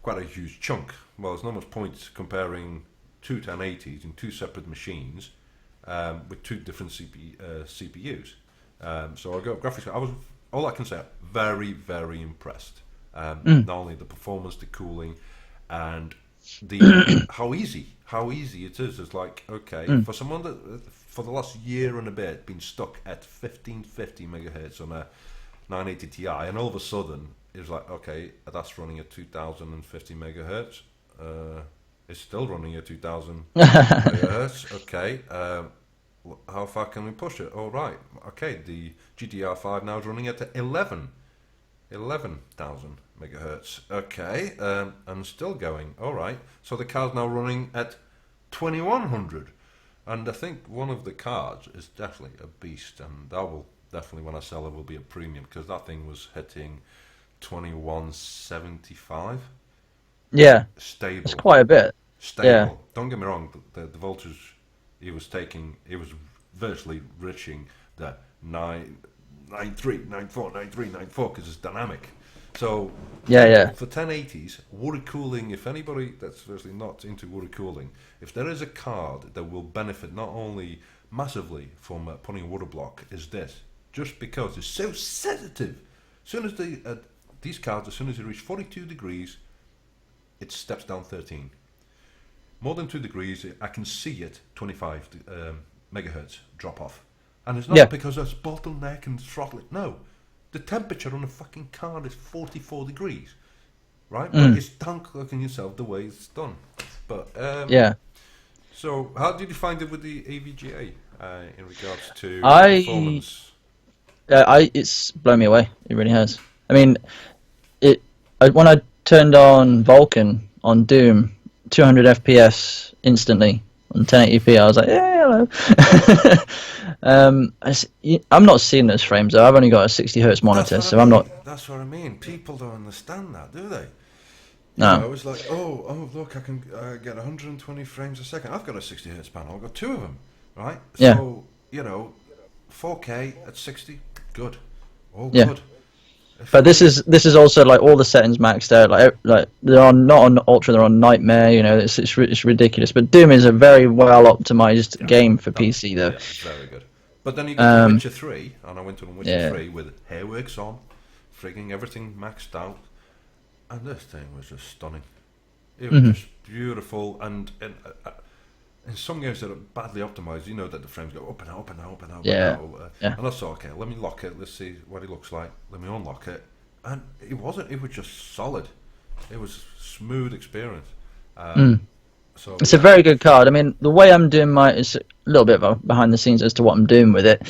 quite a huge chunk. Well, there's not much point comparing two 1080s in two separate machines with two different CPUs. So I got graphics. All I can say, very, very impressed. Not only the performance, the cooling, and the how easy it is. It's like, okay, for someone that for the last year and a bit been stuck at 1550 megahertz on a 980 Ti, and all of a sudden it's like, okay, that's running at 2050 megahertz. It's still running at 2000 megahertz. Okay, how far can we push it? All right, okay, the GDR5 now is running at 11,000 megahertz. Okay, and still going. All right, so the card's now running at 2100, and I think one of the cards is definitely a beast, and that will definitely, when I sell it, will be a premium, because that thing was hitting 2175. Yeah, Stable. it's quite a bit. Stable. Yeah. Don't get me wrong. The voltage he was taking, it was virtually reaching the 993, 94, 93, 94, because it's dynamic. So Yeah. for 1080s, water cooling, if anybody that's virtually not into water cooling, if there is a card that will benefit not only massively from putting a water block, is this. Just because it's so sensitive. As soon as these cards, as soon as they reach 42 degrees, it steps down 13. More than 2 degrees, I can see it 25 megahertz drop off. And it's not because it's bottleneck and throttling. No, the temperature on the fucking card is 44 degrees, right? But it's down-clocking yourself the way it's done. But so how did you find it with the AVGA in regards to performance? It's blown me away. It really has. I mean, when I turned on Vulkan on Doom, 200 FPS instantly on 1080p, I was like, yeah, hello. I'm not seeing those frames though. I've only got a 60 hertz monitor, so I'm not. That's what I mean. People don't understand that, do they? No. You know, it's like, oh, look, I can get 120 frames a second. I've got a 60 hertz panel. I've got two of them, right? Yeah. So, you know, 4K at 60, good, all good. But this is also like all the settings maxed out. Like they're on, not on ultra, they're on nightmare. You know, it's ridiculous. But Doom is a very well optimized game for PC though. Yeah, it's very good. But then you got Witcher 3, and I went on Witcher 3 with hairworks on, frigging everything maxed out, and this thing was just stunning. It was just beautiful, and in some games that are badly optimized, you know that the frames go up and up and up and up and up. And I thought, okay, let me lock it, let's see what it looks like, let me unlock it. And it wasn't, it was just solid. It was a smooth experience. So it's a very good card. I mean, the way I'm doing is a little bit of behind the scenes as to what I'm doing with it.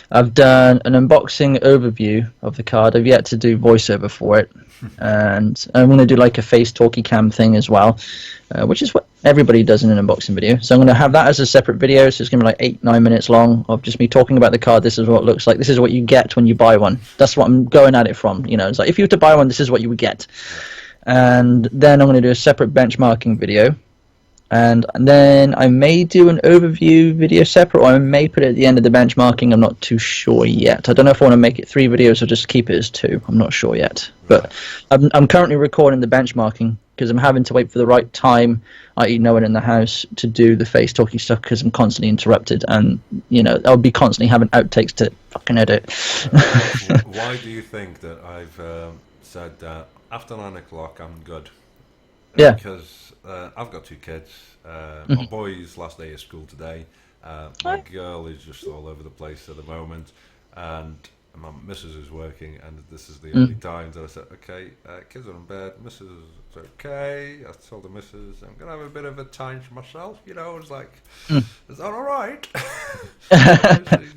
I've done an unboxing overview of the card. I've yet to do voiceover for it. And I'm going to do like a face talkie cam thing as well, which is what everybody does in an unboxing video. So I'm going to have that as a separate video. So it's going to be like 8-9 minutes long of just me talking about the card. This is what it looks like. This is what you get when you buy one. That's what I'm going at it from. You know, it's like if you were to buy one, this is what you would get. And then I'm going to do a separate benchmarking video. And then I may do an overview video separate, or I may put it at the end of the benchmarking. I'm not too sure yet. I don't know if I want to make it 3 videos or just keep it as 2. I'm not sure yet. But I'm currently recording the benchmarking because I'm having to wait for the right time, i.e. no one in the house, to do the face talking stuff because I'm constantly interrupted. And, you know, I'll be constantly having outtakes to fucking edit. Why do you think that I've said that after 9 o'clock I'm good? Yeah. Because I've got 2 kids. My boy's last day of school today. My girl is just all over the place at the moment, and my missus is working, and this is the only time that I said, okay, kids are in bed, missus is okay. I told the missus, I'm going to have a bit of a time for myself, you know. It's like, is that all right?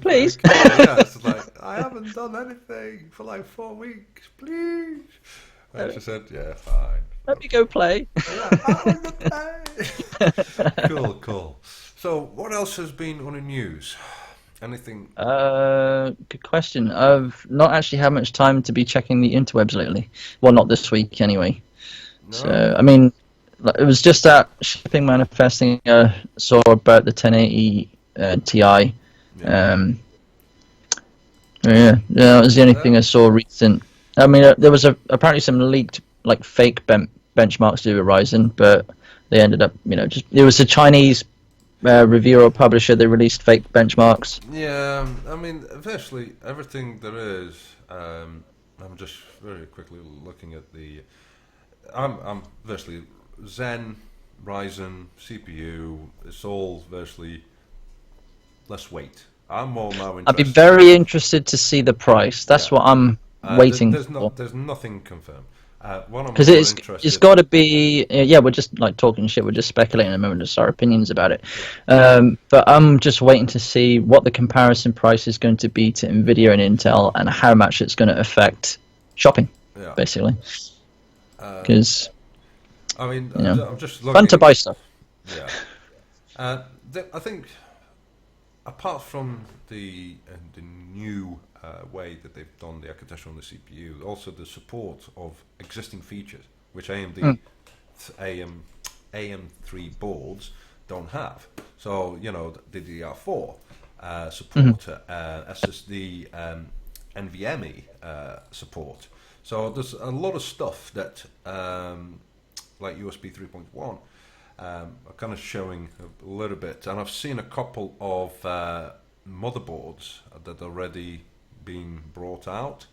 Please. Like, yeah, it's like, I haven't done anything for like 4 weeks, please. And she said, yeah, fine. Let me go play. Cool. So, what else has been on the news? Anything? Good question. I've not actually had much time to be checking the interwebs lately. Well, not this week anyway. No. So, I mean, it was just that shipping manifesting I saw about the 1080 Ti. That was the only thing I saw recent. I mean, there was apparently some leaked like fake benchmarks to do with Ryzen, but they ended up, just it was a Chinese reviewer or publisher that released fake benchmarks. Yeah, I mean, virtually everything there is. I'm just very quickly looking at the. I'm virtually Zen, Ryzen, CPU. It's all virtually. Let's wait. I'm more now I'd be interested. very interested to see the price. That's Yeah. what I'm waiting for. There's nothing confirmed. What I'm Because more it's interested. got to be, yeah, we're just like talking shit, we're just speculating at the moment, just our opinions about it. But I'm just waiting to see what the comparison price is going to be to Nvidia and Intel, and how much it's going to affect shopping, Yeah. basically. Because I mean, I'm just fun looking. to buy stuff. Yeah. I think, apart from the new way that they've done the architecture on the CPU, also the support of existing features, which AMD AM3 boards don't have. So, the DDR4 support, SSD, NVMe support. So there's a lot of stuff that, like USB 3.1, are kind of showing a little bit. And I've seen a couple of motherboards that are already being brought out.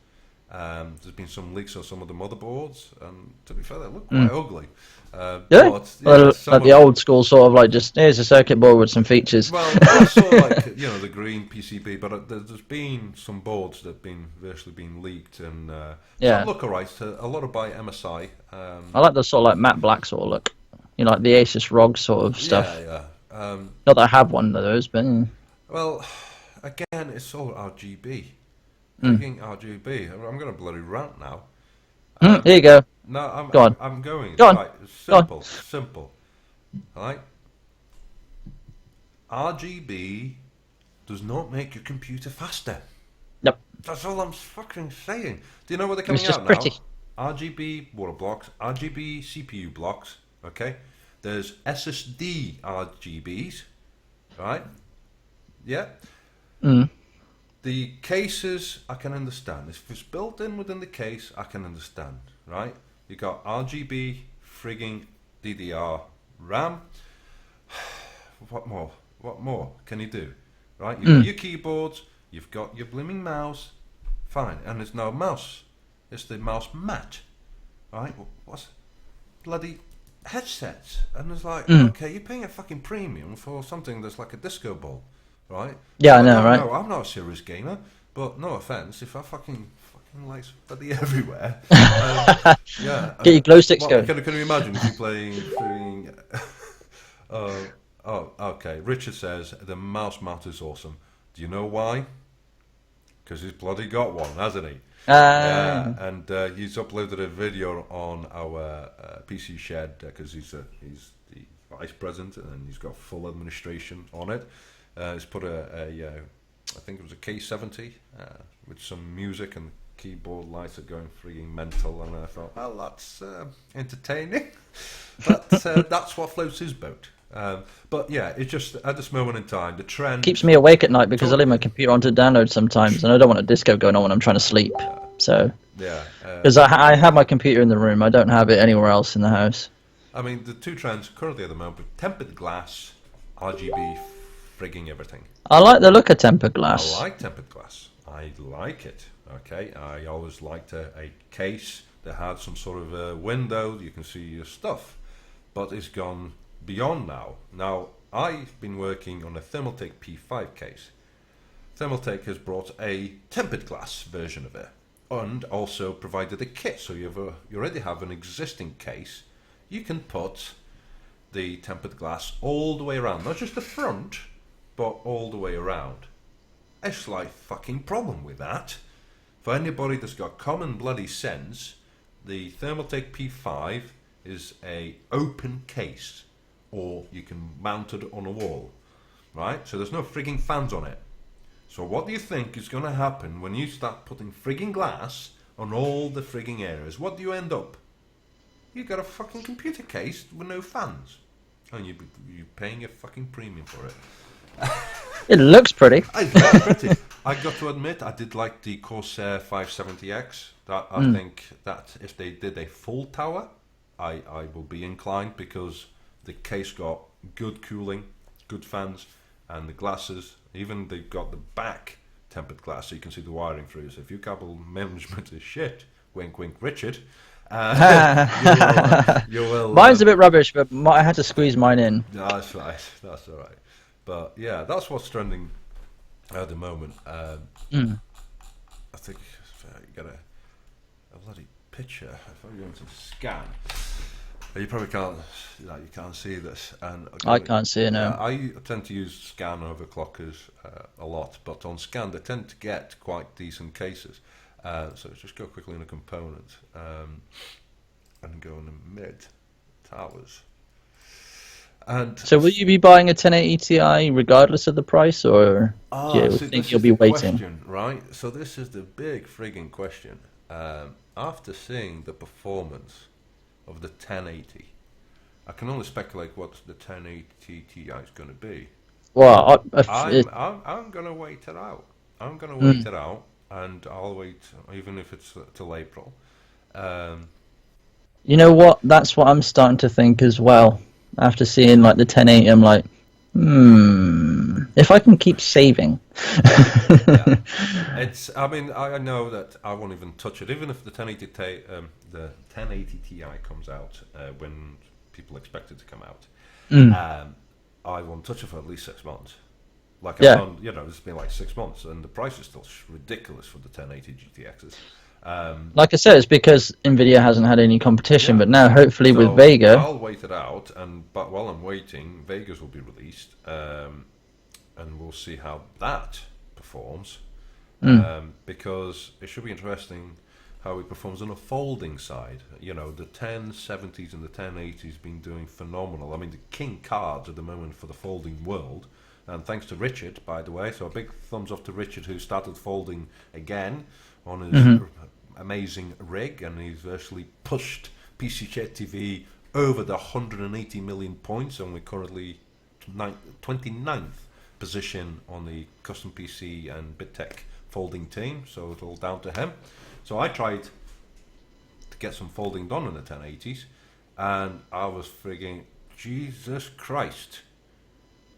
There's been some leaks of some of the motherboards, and to be fair, they look quite ugly. Yeah, well, some like the old school sort of like just here's a circuit board with some features. Well, I saw like the green PCB, but there's been some boards that have been virtually been leaked, and some look alright. A lot of by MSI. I like the sort of like matte black sort of look, like the Asus ROG sort of stuff. Yeah. Not that I have one of those, but Well, again, it's all RGB. Freaking RGB. I'm going to bloody rant now. here you go. No, Go on. I'm going. Go on. Right, Go on. simple. Alright? RGB does not make your computer faster. Yep. That's all I'm fucking saying. Do you know what they're It's coming just out pretty. now? RGB water blocks, RGB CPU blocks, okay? There's SSD RGBs, right? Yeah? The cases, I can understand. If it's built in within the case, I can understand, right? You got RGB, frigging DDR RAM. What more? What more can you do? Right? You've got your keyboards, you've got your blooming mouse. Fine. And there's no mouse. It's the mouse mat. Right? What's bloody headsets? And it's like, okay, you're paying a fucking premium for something that's like a disco ball. Right? Yeah, I know, right? No, I'm not a serious gamer, but no offense, if I fucking lights bloody everywhere, yeah. Get your glow sticks going. Can you imagine if you're playing? Okay. Richard says the mouse mat is awesome. Do you know why? Because he's bloody got one, hasn't he? Yeah, and he's uploaded a video on our PC Shed because he's the vice president and he's got full administration on it. He's put I think it was a K70 with some music, and the keyboard lights are going freaking mental, and I thought, well, that's entertaining. But that's what floats his boat. But yeah, it's just at this moment in time, the trend Keeps me awake at night because I leave my computer on to download sometimes, and I don't want a disco going on when I'm trying to sleep. So yeah, because I have my computer in the room, I don't have it anywhere else in the house. I mean, the two trends currently at the moment: tempered glass, RGB, frigging everything. I like the look of tempered glass. I like tempered glass. I like it. Okay, I always liked a case that had some sort of a window you can see your stuff, but it's gone beyond now. Now I've been working on a Thermaltake P5 case. Thermaltake has brought a tempered glass version of it, and also provided a kit. So you already have an existing case. You can put the tempered glass all the way around, not just the front, but all the way around. A slight fucking problem with that. For anybody that's got common bloody sense, the Thermaltake P5 is a open case, or you can mount it on a wall, right? So there's no frigging fans on it. So what do you think is going to happen when you start putting frigging glass on all the frigging areas? What do you end up? You got a fucking computer case with no fans, and you're paying a fucking premium for it. It looks pretty. It's very pretty. I got to admit, I did like the Corsair 570X. That I think that if they did a full tower, I will be inclined, because the case got good cooling, good fans, and the glasses, even they've got the back tempered glass, so you can see the wiring through. So if your cable management is shit, wink wink Richard, you will Mine's a bit rubbish, but I had to squeeze mine in. that's right, that's all right. But yeah, that's what's trending at the moment. I think you got a bloody picture. If I'm going to scan, you probably can't. You can't see this, and I can't see it now. I tend to use scan overclockers a lot, but on scan they tend to get quite decent cases. So let's just go quickly in a component and go in the mid towers. And So will you be buying a 1080 Ti regardless of the price, or do you think you'll be waiting? Question, right? So this is the big frigging question. After seeing the performance of the 1080, I can only speculate what the 1080 Ti is going to be. Well, I'm going to wait it out. I'm going to wait it out, and I'll wait even if it's till April. you know what? That's what I'm starting to think as well. After seeing like the 1080, I'm like, if I can keep saving. Yeah. I mean, I know that I won't even touch it, even if the 1080 Ti comes out when people expect it to come out. I won't touch it for at least 6 months. Like I've done, it's been like 6 months, and the price is still ridiculous for the 1080 GTXs. Like I said, it's because Nvidia hasn't had any competition, but now hopefully with Vega, I'll wait it out, but while I'm waiting, Vegas will be released, and we'll see how that performs. Because it should be interesting how it performs on a folding side. You know, the 1070s and the 1080s been doing phenomenal. I mean, the king cards at the moment for the folding world. And thanks to Richard, by the way. So a big thumbs up to Richard, who started folding again on his amazing rig, and he's virtually pushed PC Chat TV over the 180 million points, and we're currently 29th position on the custom PC and BitTech folding team, so it's all down to him. So I tried to get some folding done in the 1080s, and I was frigging Jesus Christ.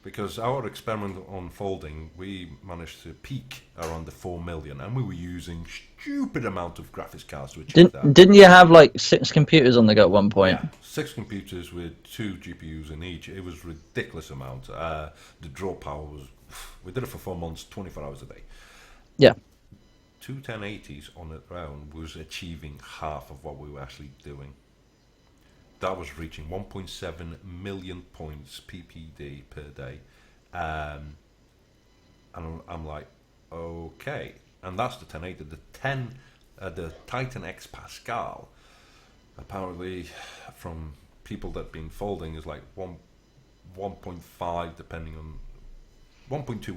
Because our experiment on folding, we managed to peak around the 4 million, and we were using stupid amount of graphics cards to achieve that. Didn't you have like 6 computers on the go at one point? Yeah, 6 computers with 2 GPUs in each. It was ridiculous amount. The draw power was, we did it for 4 months, 24 hours a day. Yeah. 2 1080s on the round was achieving half of what we were actually doing. That was reaching 1.7 million points PPD per day, and I'm like, okay, and that's the 1080. The Titan X Pascal, apparently, from people that been folding, is like 1.5, depending on 1.2,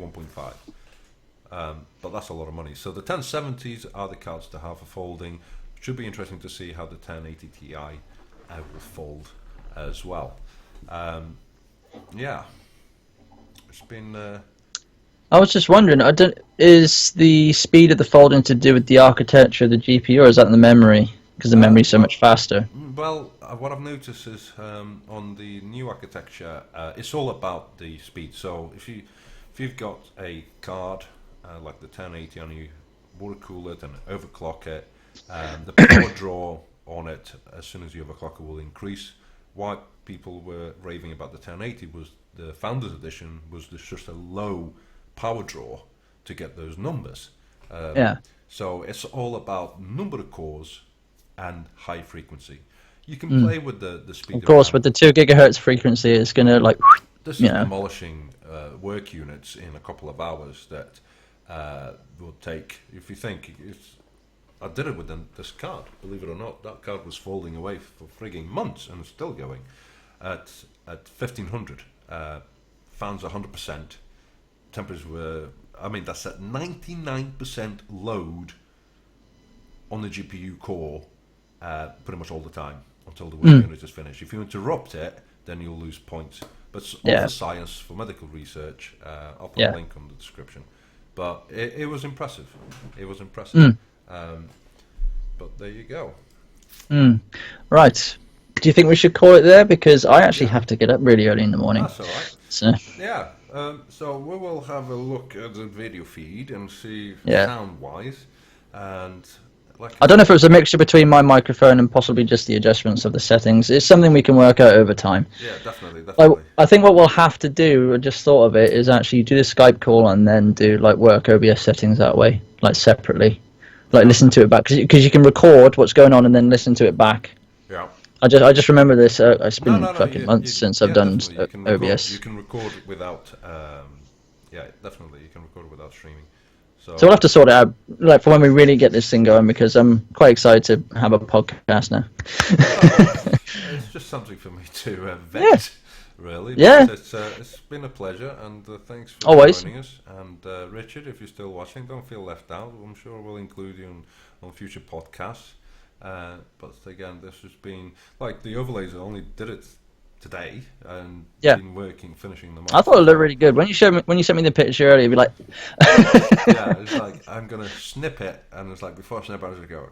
1.5. But that's a lot of money. So the 1070s are the cards to have for folding. Should be interesting to see how the 1080 Ti will fold as well. Yeah, it's been. I was just wondering, is the speed of the folding to do with the architecture of the GPU, or is that in the memory? Because the memory is so much faster. Well, what I've noticed is on the new architecture, it's all about the speed. So if you've got a card like the 1080 and you water cool it and overclock it, the power draw on it as soon as you overclock it will increase. Why people were raving about the 1080 was the Founders Edition was just a low power draw to get those numbers. So it's all about number of cores and high frequency. You can play with the speed. Of course, with the 2 gigahertz frequency, it's going to like. This is demolishing work units in a couple of hours that will take. If you think I did it with this card, believe it or not. That card was folding away for frigging months and it's still going at 1500. Fans 100%. Temperatures were, I mean, that's at 99% load on the GPU core pretty much all the time until the work unit is finished. If you interrupt it, then you'll lose points. But it's all for science, for medical research. I'll put a link on the description. But it was impressive. It was impressive. But there you go. Right. do you think we should call it there? Because I actually Yeah, have to get up really early in the morning. that's all right. So Yeah, so we will have a look at the video feed and see yeah. sound-wise, and like I I don't know if said, it was a mixture between my microphone and possibly just the adjustments of the settings. It's something we can work out over time. yeah, definitely, Like, definitely. I think what we'll have to do, I just thought of it, is actually do the Skype call and then do like work OBS settings that way, like separately, like listen to it back because you can record what's going on and then listen to it back. Yeah. I just remember this. It's No, been no, no. fucking months since I've Yeah, done definitely. You can record. You OBS. can record without. Yeah, definitely. You can record without streaming. So we'll So have to sort it out, like for when we really get this thing going, because I'm quite excited to have a podcast now. well, it's just something for me to Yeah, vet, really. yeah, But it's been a pleasure, and thanks for always. joining us. And Richard, if you're still watching, don't feel left out. I'm sure we'll include you on future podcasts. But again, this has been like the overlays. I only did it today and Yeah, been working, finishing them I off thought it as looked well. really good when you sent me the picture earlier. You'd be like, Yeah, it's like I'm gonna snip it, and it's like before I snip, I just go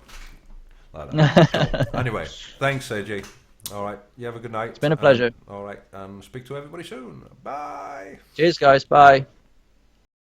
like that. So anyway, thanks, AJ. All right, you have a good night. it's been a pleasure. All right, and speak to everybody soon. Bye. Cheers, guys. Bye.